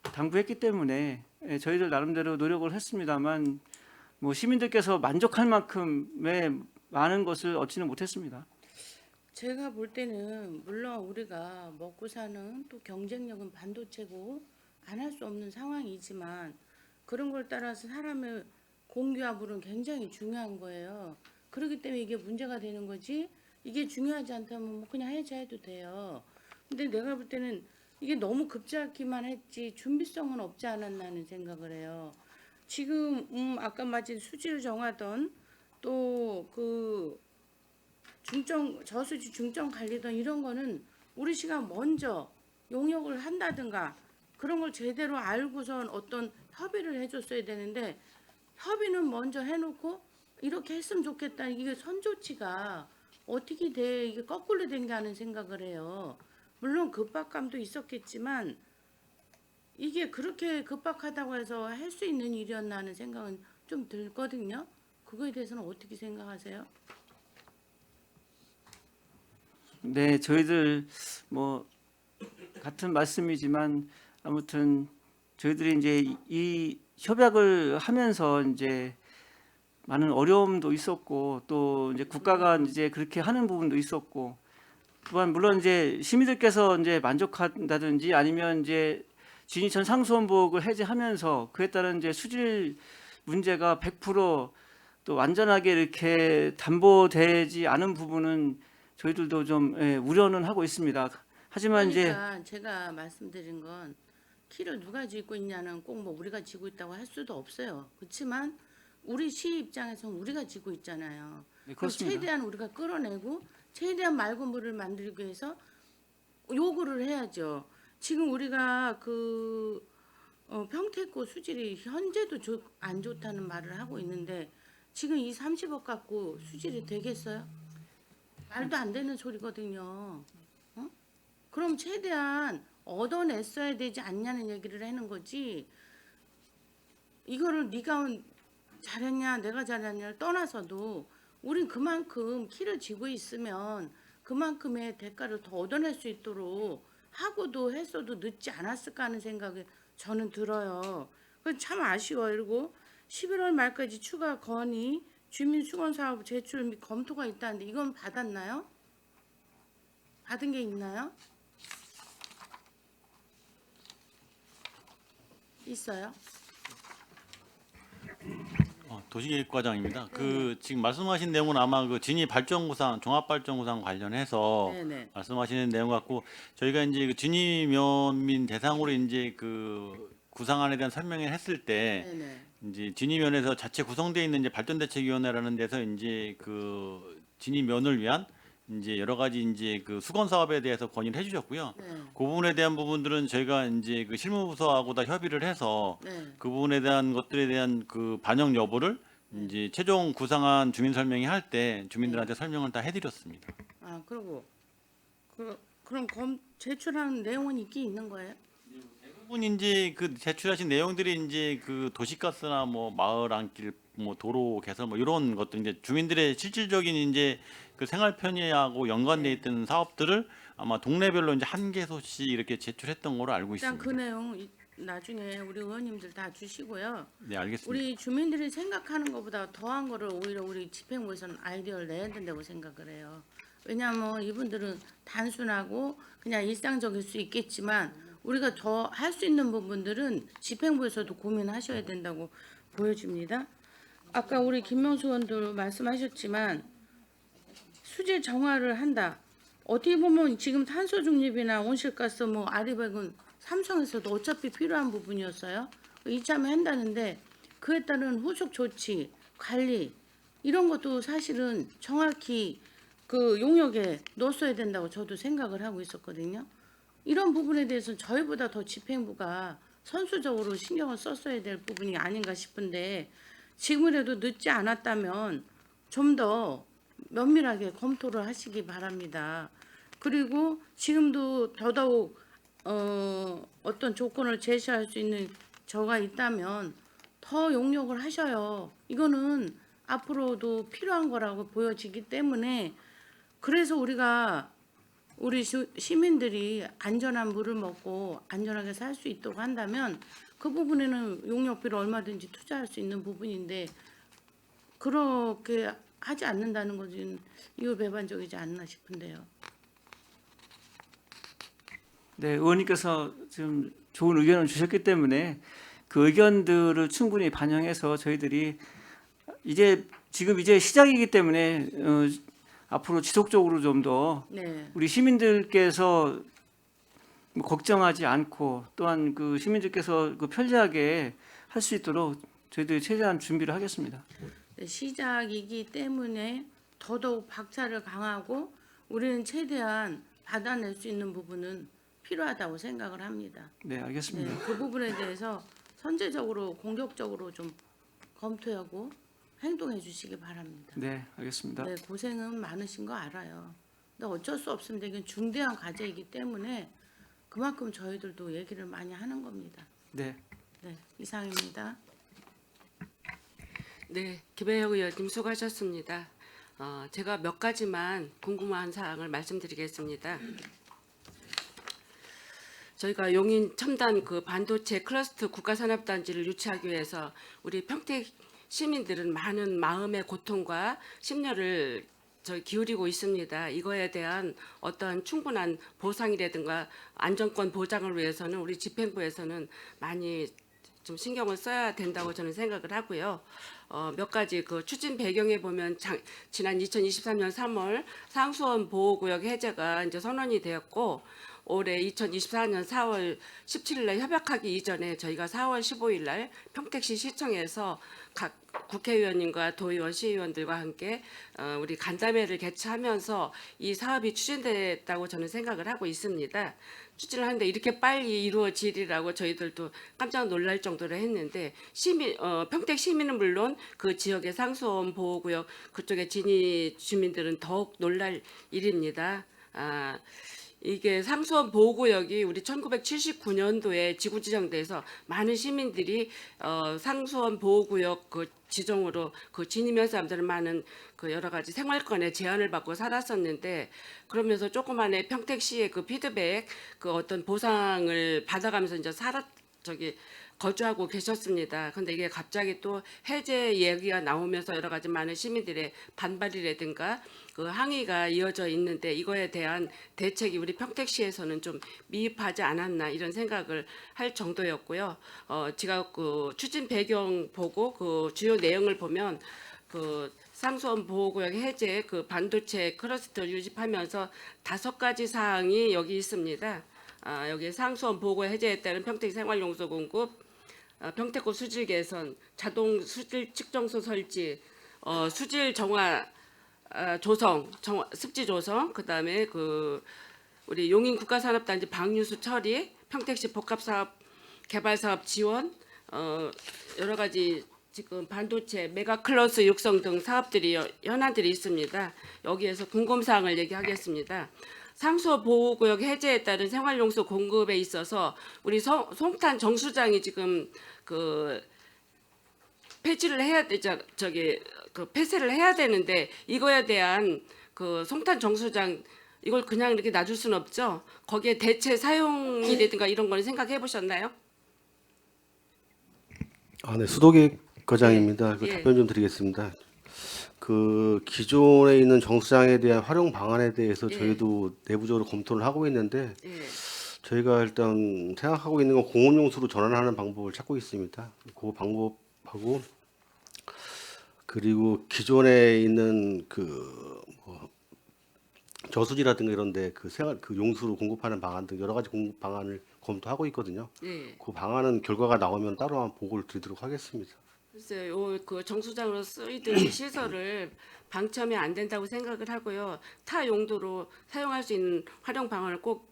당부했기 때문에 저희들 나름대로 노력을 했습니다만 뭐 시민들께서 만족할 만큼의 많은 것을 얻지는 못했습니다. 제가 볼 때는 물론 우리가 먹고 사는 또 경쟁력은 반도체고 안 할 수 없는 상황이지만 그런 걸 따라서 사람의 공기화물은 굉장히 중요한 거예요. 그렇기 때문에 이게 문제가 되는 거지 이게 중요하지 않다면 뭐 그냥 해제해도 돼요. 근데 내가 볼 때는 이게 너무 급작기만 했지 준비성은 없지 않았나 하는 생각을 해요. 지금 아까 마치 수지를 정하던 또 그 저수지 중점 관리던 이런 거는 우리 시가 먼저 용역을 한다든가 그런 걸 제대로 알고선 어떤 협의를 해줬어야 되는데 협의는 먼저 해놓고 이렇게 했으면 좋겠다. 이게 선조치가 어떻게 돼? 이게 거꾸로 된 게 하는 생각을 해요. 물론 급박감도 있었겠지만 이게 그렇게 급박하다고 해서 할 수 있는 일이었나 하는 생각은 좀 들거든요. 그거에 대해서는 어떻게 생각하세요? 네, 저희들 뭐 같은 말씀이지만 아무튼 저희들이 이제 이 협약을 하면서 이제 많은 어려움도 있었고 또 이제 국가가 이제 그렇게 하는 부분도 있었고 또한 물론 이제 시민들께서 이제 만족한다든지 아니면 이제 진이천 상수원보호구역을 해제하면서 그에 따른 이제 수질 문제가 100% 또 완전하게 이렇게 담보되지 않은 부분은 저희들도 좀 우려는 하고 있습니다. 하지만 그러니까 제가 말씀드린 건 키를 누가 쥐고 있냐는 꼭 뭐 우리가 쥐고 있다고 할 수도 없어요. 그렇지만 우리 시 입장에서는 우리가 쥐고 있잖아요. 네, 그럼 그렇습니다. 최대한 우리가 끌어내고 최대한 맑은 물을 만들기 위해서 요구를 해야죠. 지금 우리가 그 평택고 수질이 현재도 안 좋다는 말을 하고 있는데 지금 이 30억 갖고 수질이 되겠어요? 말도 안 되는 소리거든요. 그럼 최대한 얻어냈어야 되지 않냐는 얘기를 하는 거지. 이거를 네가 잘했냐 내가 잘했냐를 떠나서도 우린 그만큼 키를 쥐고 있으면 그만큼의 대가를 더 얻어낼 수 있도록 하고도 했어도 늦지 않았을까 하는 생각이 저는 들어요. 그건 참 아쉬워요. 그리고 11월 말까지 추가 건의 주민수건사업 제출 및 검토가 있다는데 이건 받았나요? 받은 게 있나요? 있어요? 도시계획과장입니다. 그 지금 말씀하신 내용은 아마 그 진위 발전구상 종합발전구상 관련해서 네네. 말씀하시는 내용 같고 저희가 이제 그 진위 면민 대상으로 이제 그 구상안에 대한 설명을 했을 때 네네. 이제 진위면에서 자체 구성되어 있는 이제 발전대책위원회라는 데서 이제 그 진위면을 위한 이제 여러 가지 이제 그 수건 사업에 대해서 건의를 해주셨고요. 네. 그 부분에 대한 부분들은 저희가 이제 그 실무부서하고 다 협의를 해서 네. 그 부분에 대한 것들에 대한 그 반영 여부를 이제 최종 구상안 주민 설명회 할 때 주민들한테 설명을 다 해드렸습니다. 아 그리고 그럼 제출한 내용은 있긴 있는 거예요? 대부분 이제 그 제출하신 내용들이 이제 그 도시가스나 뭐 마을 안길 뭐 도로 개설 뭐 이런 것들 이제 주민들의 실질적인 이제 그 생활 편의하고 연관돼 있던 사업들을 아마 동네별로 이제 한 개소씩 이렇게 제출했던 걸로 알고 일단 있습니다. 그 내용 나중에 우리 의원님들 다 주시고요. 네, 알겠습니다. 우리 주민들이 생각하는 것보다 더한 거를 오히려 우리 집행부에서는 아이디어를 내야 된다고 생각을 해요. 왜냐하면 이분들은 단순하고 그냥 일상적일 수 있겠지만 우리가 더 할 수 있는 부분들은 집행부에서도 고민하셔야 된다고 보여집니다. 아까 우리 김명수 의원도 말씀하셨지만 수질 정화를 한다. 어떻게 보면 지금 탄소 중립이나 온실가스 뭐 아리백은 삼성에서도 어차피 필요한 부분이었어요. 이참에 한다는데 그에 따른 후속 조치, 관리 이런 것도 사실은 정확히 그 용역에 넣었어야 된다고 저도 생각을 하고 있었거든요. 이런 부분에 대해서는 저희보다 더 집행부가 선수적으로 신경을 썼어야 될 부분이 아닌가 싶은데 지금이라도 늦지 않았다면 좀 더 면밀하게 검토를 하시기 바랍니다. 그리고 지금도 더더욱 어떤 조건을 제시할 수 있는 저가 있다면 더 용역을 하셔요. 이거는 앞으로도 필요한 거라고 보여지기 때문에 그래서 우리가 우리 시민들이 안전한 물을 먹고 안전하게 살 수 있도록 한다면 그 부분에는 용역비를 얼마든지 투자할 수 있는 부분인데 그렇게 하지 않는다는 것은 이율배반적이지 않나 싶은데요. 네, 의원님께서 지금 좋은 의견을 주셨기 때문에 그 의견들을 충분히 반영해서 저희들이 지금 이제 시작이기 때문에 앞으로 지속적으로 좀 더 네. 우리 시민들께서 걱정하지 않고 또한 그 시민들께서 그 편리하게 할 수 있도록 저희들이 최대한 준비를 하겠습니다. 네, 시작이기 때문에 더더욱 박차를 강하고 우리는 최대한 받아낼 수 있는 부분은 필요하다고 생각을 합니다. 네, 알겠습니다. 네, 그 부분에 대해서 선제적으로 공격적으로 좀 검토하고 행동해 주시기 바랍니다. 네, 알겠습니다. 네, 고생은 많으신 거 알아요. 근데 어쩔 수 없습니다. 이건 중대한 과제이기 때문에 그만큼 저희들도 얘기를 많이 하는 겁니다. 네. 네, 이상입니다. 네, 김혜영 의원님 수고하셨습니다. 제가 몇 가지만 궁금한 사항을 말씀드리겠습니다. 저희가 용인 첨단 그 반도체 클러스터 국가산업단지를 유치하기 위해서 우리 평택 시민들은 많은 마음의 고통과 심려를 저희 기울이고 있습니다. 이거에 대한 어떤 충분한 보상이라든가 안정권 보장을 위해서는 우리 집행부에서는 많이 좀 신경을 써야 된다고 저는 생각을 하고요. 몇 가지 그 추진 배경에 보면 지난 2023년 3월 상수원 보호구역 해제가 이제 선언이 되었고 올해 2024년 4월 17일 날 협약하기 이전에 저희가 4월 15일 날 평택시 시청에서 각 국회의원님과 도의원, 시의원들과 함께 우리 간담회를 개최하면서 이 사업이 추진됐다고 저는 생각을 하고 있습니다. 추진을 하는데 이렇게 빨리 이루어지리라고 저희들도 깜짝 놀랄 정도로 했는데 평택 시민은 물론 그 지역의 상수원 보호구역 그쪽의 진위 주민들은 더욱 놀랄 일입니다. 이게 상수원 보호구역이 우리 1979년도에 지구 지정돼서 많은 시민들이 상수원 보호구역 그 지정으로 그 진입면 사람들은 많은 그 여러 가지 생활권에 제한을 받고 살았었는데 그러면서 조그만의 평택시의 그 피드백 그 어떤 보상을 받아가면서 이제 거주하고 계셨습니다. 근데 이게 갑자기 또 해제 얘기가 나오면서 여러 가지 많은 시민들의 반발이라든가 그 항의가 이어져 있는데 이거에 대한 대책이 우리 평택시에서는 좀 미흡하지 않았나 이런 생각을 할 정도였고요. 제가 그 추진 배경 보고 그 주요 내용을 보면 그 상수원 보호구역 해제 그 반도체 클러스터 유집하면서 5가지 사항이 여기 있습니다. 여기 상수원 보호구역 해제에 따른 평택 생활용수 공급, 평택고 수질 개선, 자동 수질 측정소 설치, 수질 정화 조성, 습지 조성, 그다음에 그 우리 용인 국가산업단지 방류수 처리, 평택시 복합사업 개발사업 지원, 여러 가지 지금 반도체 메가클러스 육성 등 사업들이 현안들이 있습니다. 여기에서 궁금사항을 얘기하겠습니다. 상수 보호구역 해제에 따른 생활용수 공급에 있어서 우리 송탄 정수장이 지금 그 폐지를 해야 되죠. 그 폐쇄를 해야 되는데 이거에 대한 그 송탄 정수장 이걸 그냥 이렇게 놔둘 수는 없죠. 거기에 대체 사용이라든가 이런 거는 생각해 보셨나요? 네, 수도계 과장입니다. 그 예. 답변 좀 드리겠습니다. 그 기존에 있는 정수장에 대한 활용 방안에 대해서 예. 저희도 내부적으로 검토를 하고 있는데 예. 저희가 일단 생각하고 있는 건 공업용수로 전환하는 방법을 찾고 있습니다. 그 방법하고 그리고 기존에 있는 뭐 저수지라든가 이런데 그 용수로 공급하는 방안 등 여러 가지 공급 방안을 검토하고 있거든요. 예. 그 방안은 결과가 나오면 따로 한번 보고를 드리도록 하겠습니다. 글쎄요, 그 정수장으로 쓰이던 이 시설을 방치하면 안 된다고 생각을 하고요. 타 용도로 사용할 수 있는 활용 방안을 꼭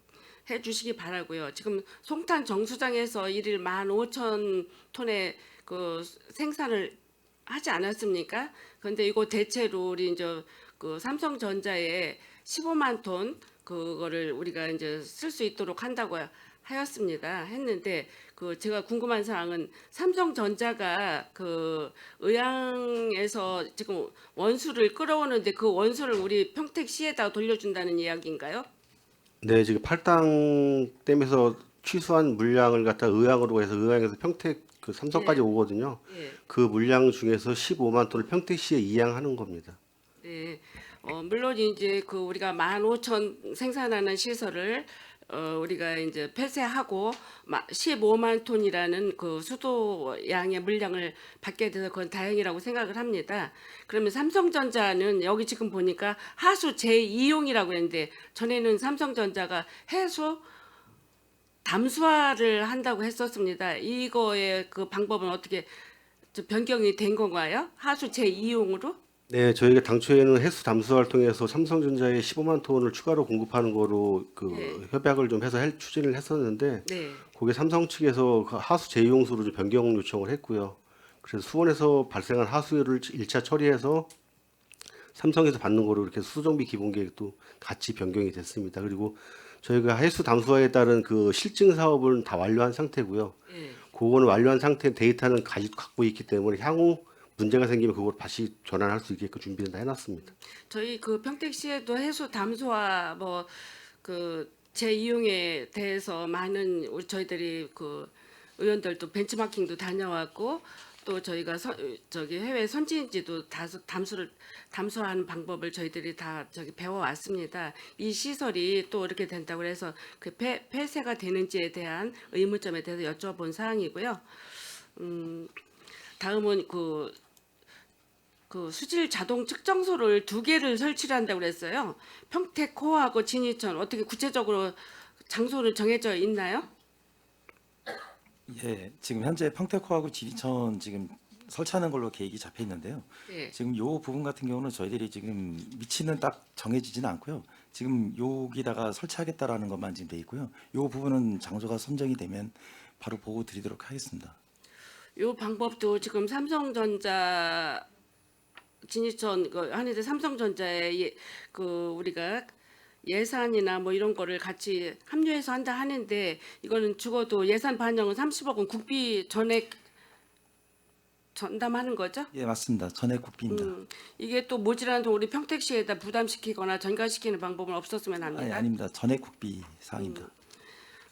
해주시기 바라고요. 지금 송탄 정수장에서 일일 15,000톤의 그 생산을 하지 않았습니까? 그런데 이거 대체로 우리 이제 그 삼성전자에 15만 톤 그거를 우리가 이제 쓸 수 있도록 한다고 하였습니다. 했는데 그 제가 궁금한 사항은 삼성전자가 그 의왕에서 지금 원수를 끌어오는데 그 원수를 우리 평택시에다 돌려준다는 이야기인가요? 네, 지금 팔당 댐에서 취수한 물량을 갖다 의왕으로 해서 의왕에서 평택 그 삼성까지 예. 오거든요. 예. 그 물량 중에서 15만 톤을 평택시에 이양하는 겁니다. 네. 물론 이제 그 우리가 15,000 생산하는 시설을 우리가 이제 폐쇄하고 15만 톤이라는 그 수도 양의 물량을 받게 돼서 그건 다행이라고 생각을 합니다. 그러면 삼성전자는 여기 지금 보니까 하수 제2용이라고 했는데 전에는 삼성전자가 해수 담수화를 한다고 했었습니다. 이거의 그 방법은 어떻게 변경이 된 건가요? 하수 제2용으로? 네, 저희가 당초에는 해수 담수화를 통해서 삼성전자에 15만 톤을 추가로 공급하는 거로 예. 협약을 좀 해서 추진을 했었는데 네. 거기에 삼성 측에서 그 하수 제2용수로 좀 변경 요청을 했고요. 그래서 수원에서 발생한 하수를 1차 처리해서 삼성에서 받는 거로 이렇게 수정비 기본 계획도 같이 변경이 됐습니다. 그리고 저희가 해수 담수화에 따른 그 실증 사업은 다 완료한 상태고요. 예. 그거는 완료한 상태 데이터는 갖고 있기 때문에 향후 문제가 생기면 그걸 다시 전환할 수 있게끔 준비는 다 해놨습니다. 저희 그 평택시에도 해수 담수화 뭐 그 재이용에 대해서 많은 우리 저희들이 그 의원들도 벤치마킹도 다녀왔고 또 저희가 저기 해외 선진지도 담수하는 방법을 저희들이 다 배워왔습니다. 이 시설이 또 이렇게 된다고 해서 그 폐쇄가 되는지에 대한 의문점에 대해서 여쭤본 사항이고요. 다음은 그 수질 자동 측정소를 2개를 설치를 한다고 그랬어요. 평택호하고 진이천 어떻게 구체적으로 장소를 정해져 있나요? 예, 지금 현재 평택호하고 지리천 지금 설치하는 걸로 계획이 잡혀 있는데요. 예. 지금 요 부분 같은 경우는 저희들이 지금 위치는 딱 정해지지는 않고요. 지금 여기다가 설치하겠다라는 것만 지금 돼 있고요. 요 부분은 장소가 선정이 되면 바로 보고 드리도록 하겠습니다. 요 방법도 지금 삼성전자 진이천 하는데 삼성전자에 그 우리가 예산이나 뭐 이런 거를 같이 합류해서 한다 하는데 이거는 죽어도 예산 반영은 30억 원 국비 전액 전담하는 거죠? 예, 맞습니다. 전액 국비입니다. 이게 또 모자란 돈 우리 평택시에다 부담시키거나 전가시키는 방법은 없었으면 아니, 합니다. 아닙니다. 전액 국비 사항입니다.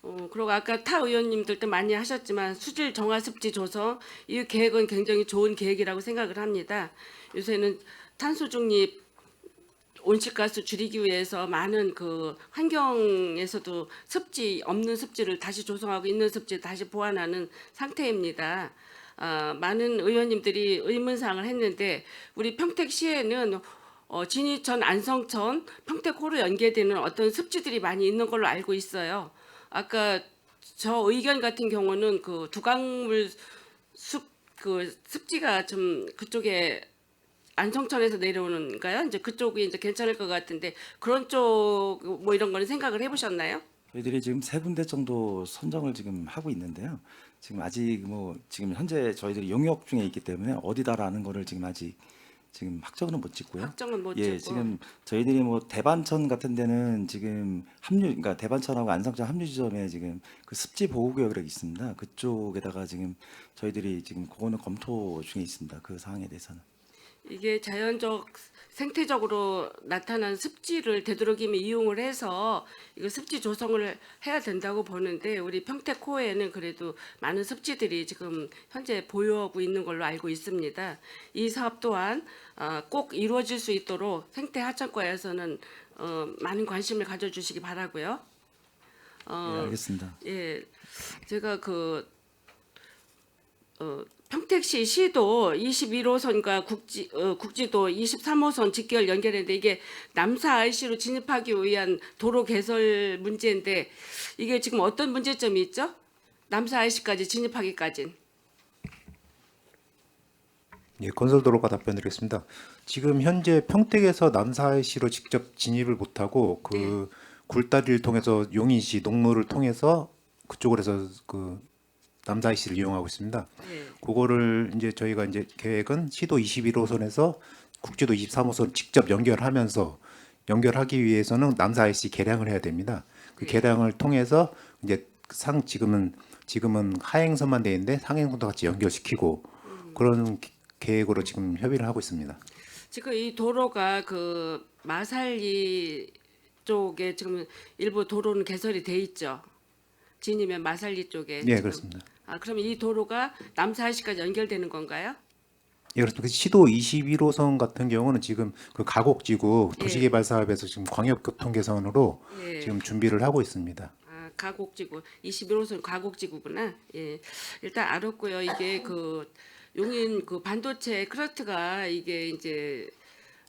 그리고 아까 타 의원님들도 많이 하셨지만 수질 정화 습지 조성 이 계획은 굉장히 좋은 계획이라고 생각을 합니다. 요새는 탄소 중립 온실가스 줄이기 위해서 많은 그 환경에서도 습지 없는 습지를 다시 조성하고 있는 습지 다시 보완하는 상태입니다. 많은 의원님들이 의문사항을 했는데 우리 평택시에는 진이천, 안성천, 평택호로 연계되는 어떤 습지들이 많이 있는 걸로 알고 있어요. 아까 저 의견 같은 경우는 그 두강물 그 습지가 좀 그쪽에 안성천에서 내려오는가요? 이제 그쪽이 이제 괜찮을 것 같은데 그런 쪽 뭐 이런 거는 생각을 해보셨나요? 저희들이 지금 3군데 정도 선정을 지금 하고 있는데요. 지금 아직 뭐 지금 현재 저희들이 용역 중에 있기 때문에 어디다라는 거를 지금 아직 지금 확정은 못 짓고요. 확정은 못 예, 짓고. 지금 저희들이 뭐 대반천 같은 데는 지금 그러니까 대반천하고 안성천 합류 지점에 지금 그 습지 보호 구역이 있습니다. 그쪽에다가 지금 저희들이 지금 그거는 검토 중에 있습니다. 그 사항에 대해서는. 이게 자연적 생태적으로 나타난 습지를 되도록이면 이용을 해서 이거 습지 조성을 해야 된다고 보는데 우리 평택호에는 그래도 많은 습지들이 지금 현재 보유하고 있는 걸로 알고 있습니다. 이 사업 또한 꼭 이루어질 수 있도록 생태하천과에서는 많은 관심을 가져주시기 바라고요. 예, 알겠습니다. 예, 제가 평택시 시도 21호선과 국지도 23호선 직결 연결했는데 이게 남사 IC로 진입하기 위한 도로 개설 문제인데 이게 지금 어떤 문제점이 있죠? 남사 IC까지 진입하기까지는. 예, 건설도로가 답변드리겠습니다. 지금 현재 평택에서 남사시로 직접 진입을 못하고 그 굴다리를 통해서 용인시 농로를 통해서 그쪽으로 해서 그 남사시를 이용하고 있습니다. 네. 그거를 이제 저희가 이제 계획은 시도 21호선에서 국지도 23호선 직접 연결하기 위해서는 남사시 개량을 해야 됩니다. 그 개량을 통해서 이제 지금은 하행선만 돼 있는데 상행선도 같이 연결시키고 그런 계획으로 지금 협의를 하고 있습니다. 지금 이 도로가 그 마살리 쪽에 지금 일부 도로는 개설이 돼 있죠. 진이면 마살리 쪽에. 예, 지금. 그렇습니다. 그러면 이 도로가 남사시까지 연결되는 건가요? 예, 그렇습니다. 시도 21호선 같은 경우는 지금 그 가곡지구 예. 도시개발 사업에서 지금 광역교통 개선으로 예. 지금 준비를 하고 있습니다. 가곡지구 21호선 가곡지구구나. 예, 일단 알았고요. 이게 그 용인 그 반도체 클러스터가 이게 이제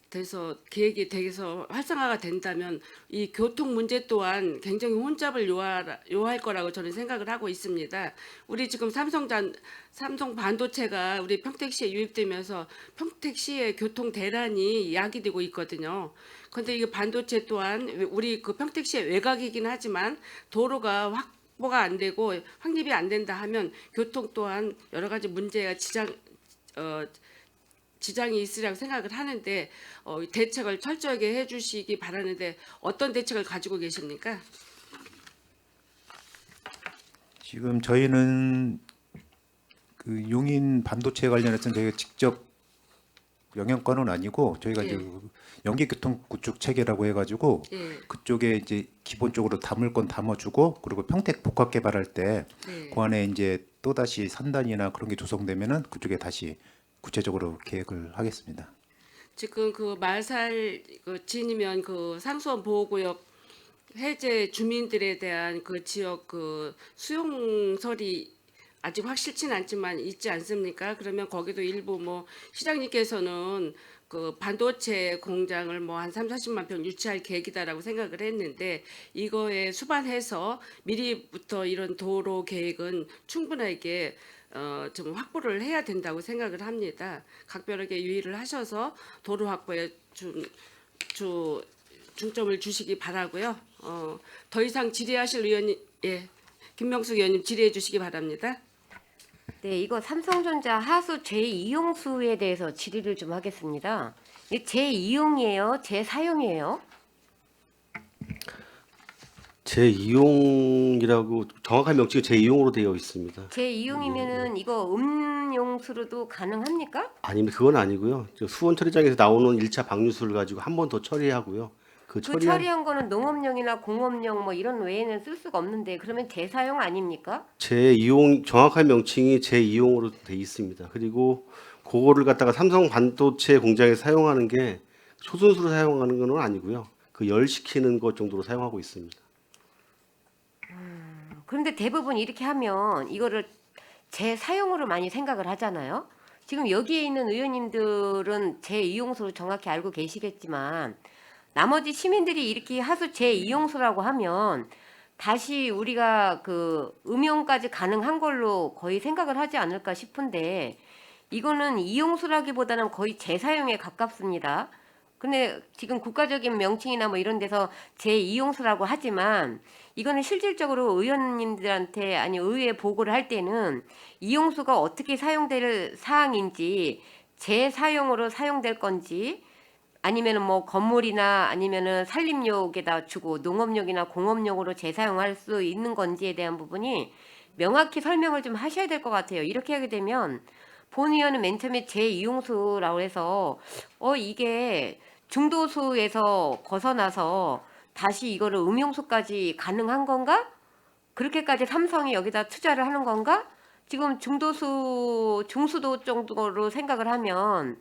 돼서 계획이 돼서 활성화가 된다면 이 교통 문제 또한 굉장히 혼잡을 요할 거라고 저는 생각을 하고 있습니다. 우리 지금 삼성 반도체가 우리 평택시에 유입되면서 평택시의 교통 대란이 야기되고 있거든요. 그런데 이 반도체 또한 우리 그 평택시의 외곽이긴 하지만 도로가 확보가 안 되고 확립이 안 된다 하면 교통 또한 여러 가지 문제가 지장이 있으리라고 생각을 하는데 대책을 철저하게 해주시기 바라는데 어떤 대책을 가지고 계십니까? 지금 저희는 그 용인 반도체 관련해서는 저희가 직접 영향권은 아니고 저희가 예. 이제 그 연계교통 구축 체계라고 해가지고 예. 그쪽에 이제 기본적으로 담을 건 담아주고 그리고 평택 복합 개발할 때 네. 그 안에 이제 또 다시 산단이나 그런 게 조성되면은 그쪽에 다시 구체적으로 계획을 하겠습니다. 지금 그 말살 진이면 그 상수원 보호구역 해제 주민들에 대한 그 지역 그 수용설이 아직 확실치는 않지만 있지 않습니까? 그러면 거기도 일부 뭐 시장님께서는 그 반도체 공장을 뭐 한 30-40만 평 유치할 계획이다라고 생각을 했는데 이거에 수반해서 미리부터 이런 도로 계획은 충분하게 좀 확보를 해야 된다고 생각을 합니다. 각별하게 유의를 하셔서 도로 확보에 중점을 주시기 바라고요. 더 이상 질의하실 의원님, 예, 김명숙 의원님 질의해 주시기 바랍니다. 네, 이거 삼성전자 하수 재이용수에 대해서 질의를 좀 하겠습니다. 이게 재이용이에요? 재사용이에요? 재이용이라고 정확한 명칭은 재이용으로 되어 있습니다. 재이용이면은 이거 음용수로도 가능합니까? 아니면 그건 아니고요. 저 수원 처리장에서 나오는 1차 방류수를 가지고 한 번 더 처리하고요. 그 그 처리한 거는 농업용이나 공업용 뭐 이런 외에는 쓸 수가 없는데 그러면 재사용 아닙니까? 재이용 정확한 명칭이 재이용으로 돼 있습니다. 그리고 그거를 갖다가 삼성 반도체 공장에 사용하는 게 초순수로 사용하는 건 아니고요. 그 열시키는 것 정도로 사용하고 있습니다. 그런데 대부분 이렇게 하면 이거를 재사용으로 많이 생각을 하잖아요. 지금 여기에 있는 의원님들은 재이용소로 정확히 알고 계시겠지만 나머지 시민들이 이렇게 하수 재이용소라고 하면 다시 우리가 그 음용까지 가능한 걸로 거의 생각을 하지 않을까 싶은데 이거는 이용수라기보다는 거의 재사용에 가깝습니다. 근데 지금 국가적인 명칭이나 뭐 이런 데서 재이용수라고 하지만 이거는 실질적으로 의원님들한테 아니 의회에 보고를 할 때는 이용수가 어떻게 사용될 사항인지 재사용으로 사용될 건지 아니면은 뭐 건물이나 아니면은 산림욕에다 주고 농업용이나 공업용으로 재사용할 수 있는 건지에 대한 부분이 명확히 설명을 좀 하셔야 될 것 같아요. 이렇게 하게 되면 본 의원은 맨 처음에 재이용수라고 해서 이게 중도수에서 벗어나서 다시 이거를 음용수까지 가능한 건가? 그렇게까지 삼성이 여기다 투자를 하는 건가? 지금 중도수, 중수도 정도로 생각을 하면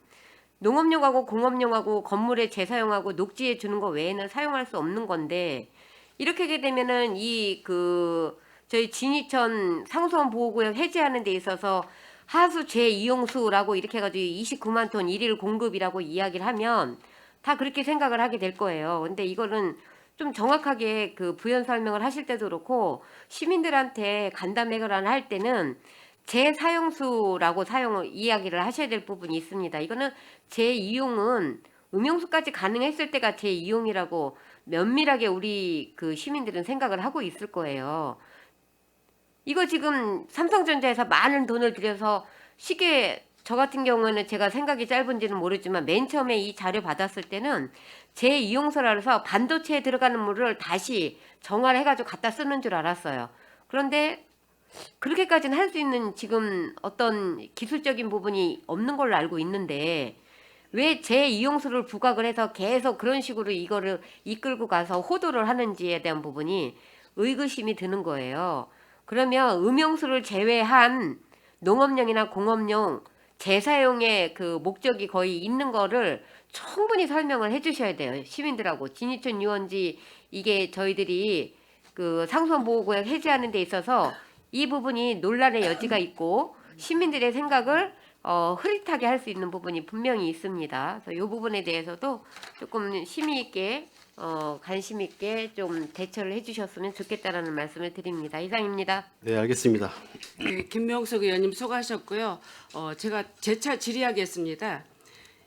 농업용하고 공업용하고 건물에 재사용하고 녹지에 주는 거 외에는 사용할 수 없는 건데 이렇게 하게 되면은 저희 진이천 상수원 보호구역 해제하는 데 있어서 하수 재이용수라고 이렇게 해가지고 29만 톤 일일 공급이라고 이야기를 하면 다 그렇게 생각을 하게 될 거예요. 근데 이거는 좀 정확하게 그 부연 설명을 하실 때도 그렇고 시민들한테 간담회를 할 때는 재사용수라고 이야기를 하셔야 될 부분이 있습니다. 이거는 재이용은 음용수까지 가능했을 때가 재이용이라고 면밀하게 우리 그 시민들은 생각을 하고 있을 거예요. 이거 지금 삼성전자에서 많은 돈을 들여서 쉽게 저 같은 경우는 제가 생각이 짧은지는 모르지만 맨 처음에 이 자료 받았을 때는 재이용소라 해서 반도체에 들어가는 물을 다시 정화를 해가지고 갖다 쓰는 줄 알았어요. 그런데 그렇게까지는 할 수 있는 지금 어떤 기술적인 부분이 없는 걸로 알고 있는데 왜 재이용수를 부각을 해서 계속 그런 식으로 이거를 이끌고 가서 호도를 하는지에 대한 부분이 의구심이 드는 거예요. 그러면 음용수를 제외한 농업용이나 공업용 재사용의 그 목적이 거의 있는 거를 충분히 설명을 해주셔야 돼요. 시민들하고 진이천 유원지 이게 저희들이 그 상수원 보호구역 해제하는 데 있어서 이 부분이 논란의 여지가 있고 시민들의 생각을 흐릿하게 할 수 있는 부분이 분명히 있습니다. 그래서 이 부분에 대해서도 조금 심의 있게 관심 있게 좀 대처를 해주셨으면 좋겠다라는 말씀을 드립니다. 이상입니다. 네, 알겠습니다. 네, 김명석 의원님 수고하셨고요. 제가 재차 질의하겠습니다.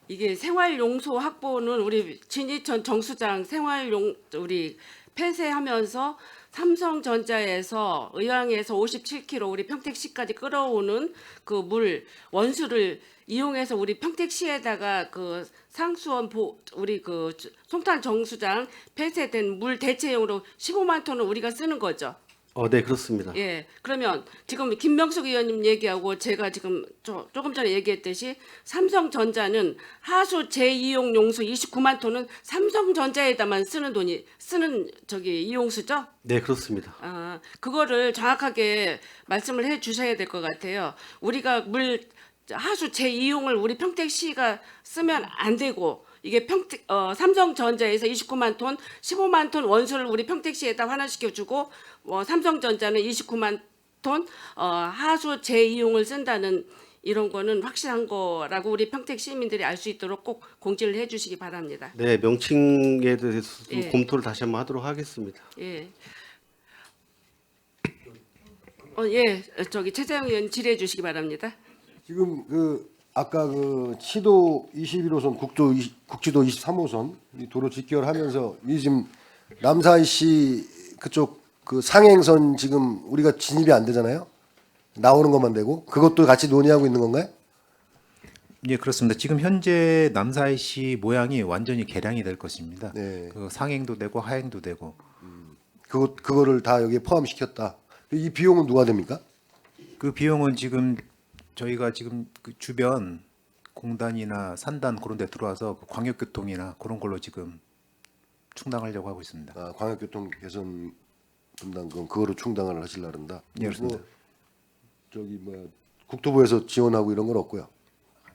이게 생활용소 확보는 우리 진이천 정수장 우리 폐쇄하면서 삼성전자에서 의왕에서 57km 우리 평택시까지 끌어오는 그 물 원수를 이용해서 우리 평택시에다가 그 상수원 우리 그 송탄 정수장 폐쇄된 물 대체용으로 15만 톤을 우리가 쓰는 거죠. 네, 그렇습니다. 예. 그러면 지금 김명숙 의원님 얘기하고 제가 지금 조금 전에 얘기했듯이 삼성전자는 하수 재이용 용수 29만 톤은 삼성전자에다만 쓰는 이용수죠? 네, 그렇습니다. 그거를 정확하게 말씀을 해 주셔야 될 것 같아요. 우리가 하수 재이용을 우리 평택시가 쓰면 안 되고 이게 삼성전자에서 29만 톤, 15만 톤 원수를 우리 평택시에다 환원시켜주고 삼성전자는 29만 톤 하수 재이용을 쓴다는 이런 거는 확실한 거라고 우리 평택 시민들이 알 수 있도록 꼭 공지를 해주시기 바랍니다. 네, 명칭에 대해서 좀 예. 검토를 다시 한번 하도록 하겠습니다. 예. 예, 최재형 의원 질의해 주시기 바랍니다. 지금 아까 시도 21호선 국지도 23호선 이 도로 직결하면서 이 지금 남사이시 그쪽 그 상행선 지금 우리가 진입이 안 되잖아요. 나오는 것만 되고 그것도 같이 논의하고 있는 건가요? 예, 그렇습니다. 지금 현재 남사이시 모양이 완전히 개량이 될 것입니다. 네. 그 상행도 되고 하행도 되고. 그거를 다 여기에 포함시켰다. 이 비용은 누가 됩니까? 그 비용은 지금 저희가 지금 그 주변 공단이나 산단 그런 데 들어와서 그 광역교통이나 그런 걸로 지금 충당하려고 하고 있습니다. 아, 광역교통 개선 분담금 그거로 충당을 하시려 그런다. 예, 그렇습니다. 저기 뭐 국토부에서 지원하고 이런 건 없고요.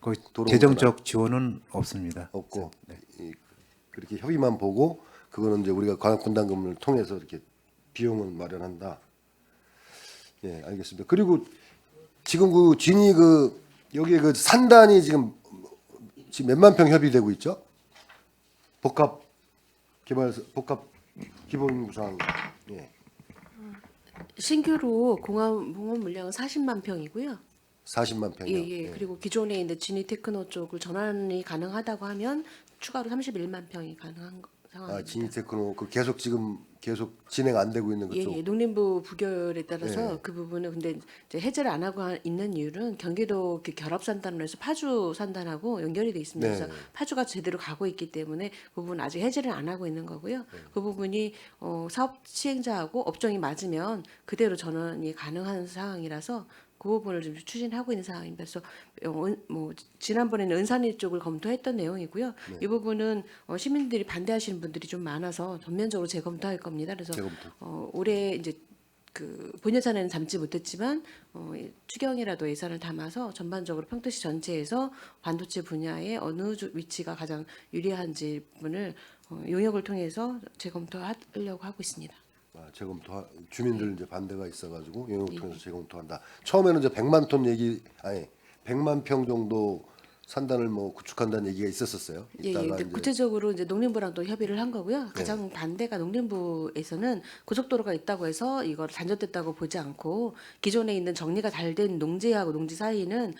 거기 도로 재정적 지원은 없습니다. 없고 네. 그렇게 협의만 보고 그거는 이제 우리가 광역 분담금을 통해서 이렇게 비용을 마련한다. 예, 알겠습니다. 그리고 지금 그 진이 그 여기에 그 산단이 지금 몇만 평 협의되고 있죠? 복합 기본 구상. 예. 신규로 공원 물량은 40만 평이고요. 40만 평이요. 예. 그리고 기존에 있는 지니 테크노 쪽을 전환이 가능하다고 하면 추가로 31만 평이 가능한 상황입니다. 아, 지니테크노 그 계속 진행 안 되고 있는 그쪽. 예. 농림부 부결에 따라서 예. 그 부분은 근데 이제 해제를 안 하고 있는 이유는 경기도 그 결합 산단으로 해서 파주 산단하고 연결이 돼 있습니다. 네. 그래서 파주가 제대로 가고 있기 때문에 그 부분 아직 해제를 안 하고 있는 거고요. 그 부분이 사업 시행자하고 업종이 맞으면 그대로 전환이 가능한 상황이라서 그 부분을 좀 추진하고 있는 상황입니다. 그래서 뭐 지난번에는 은산리 쪽을 검토했던 내용이고요. 이 부분은 시민들이 반대하시는 분들이 좀 많아서 전면적으로 재검토할 겁니다. 그래서 재검토. 올해 이제 그 본예산에는 담지 못했지만 추경이라도 예산을 담아서 전반적으로 평택시 전체에서 반도체 분야의 어느 위치가 가장 유리한지 부분을 용역을 통해서 재검토하려고 하고 있습니다. 아, 주민들 이제 반대가 있어가지고 영역 통해서 재검토한다. 처음에는 이제 100만 평 정도 산단을 뭐 구축한다는 얘기가 있었었어요. 예. 이따가 근데 이제 구체적으로 이제 농림부랑 또 협의를 한 거고요. 가장 반대가 농림부에서는 고속도로가 있다고 해서 이걸 단절됐다고 보지 않고 기존에 있는 정리가 잘 된 농지하고 농지 사이는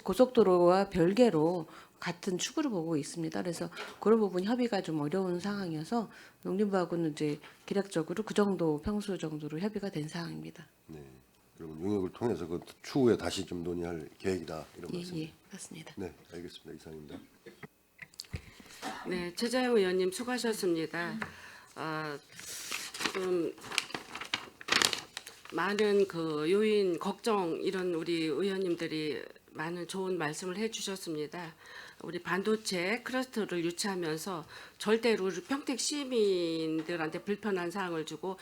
고속도로와 별개로 같은 축으로 보고 있습니다. 그래서 그런 부분 협의가 좀 어려운 상황이어서 농림부하고는 이제 기략적으로 그 정도 평수 정도로 협의가 된 상황입니다. 네. 그러면 용역을 통해서 그 추후에 다시 좀 논의할 계획이다 이런 말씀. 예, 맞습니다. 네, 알겠습니다. 이상입니다. 네, 최재형 의원님 수고하셨습니다. 좀 많은 그 요인 걱정 이런 우리 의원님들이 많은 좋은 말씀을 해주셨습니다. 우리 반도체 클러스터를 유치하면서 절대로 우리 평택 시민들한테 불편한 사항을 주고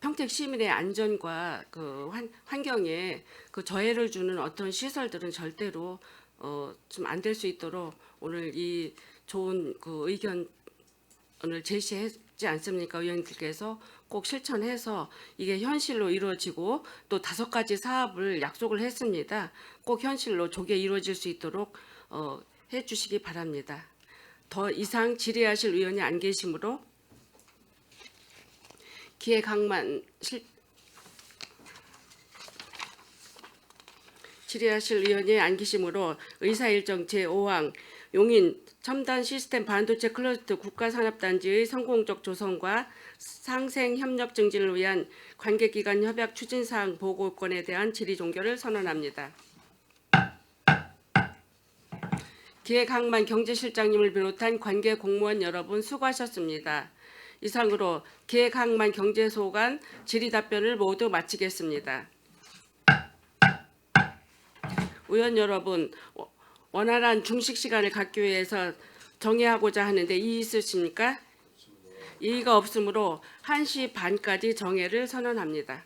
평택 시민의 안전과 그 환경에 그 저해를 주는 어떤 시설들은 절대로 좀 안 될 수 있도록 오늘 이 좋은 그 의견을 제시했지 않습니까? 의원님들께서 꼭 실천해서 이게 현실로 이루어지고 또 5가지 사업을 약속을 했습니다. 꼭 현실로 조기에 이루어질 수 있도록 해주시기 바랍니다. 더 이상 질의하실 의원이 안 계시므로 질의하실 의원이 안 계시므로 의사일정 제5항 용인 첨단 시스템 반도체 클러스터 국가산업단지의 성공적 조성과 상생 협력 증진을 위한 관계기관 협약 추진사항 보고권에 대한 질의 종결을 선언합니다. 기획항만 경제실장님을 비롯한 관계 공무원 여러분 수고하셨습니다. 이상으로 기획항만 경제소관 질의 답변을 모두 마치겠습니다. 의원 여러분, 원활한 중식 시간을 갖기 위해서 정회하고자 하는데 이의 있으십니까? 이의가 없으므로 1시 반까지 정회를 선언합니다.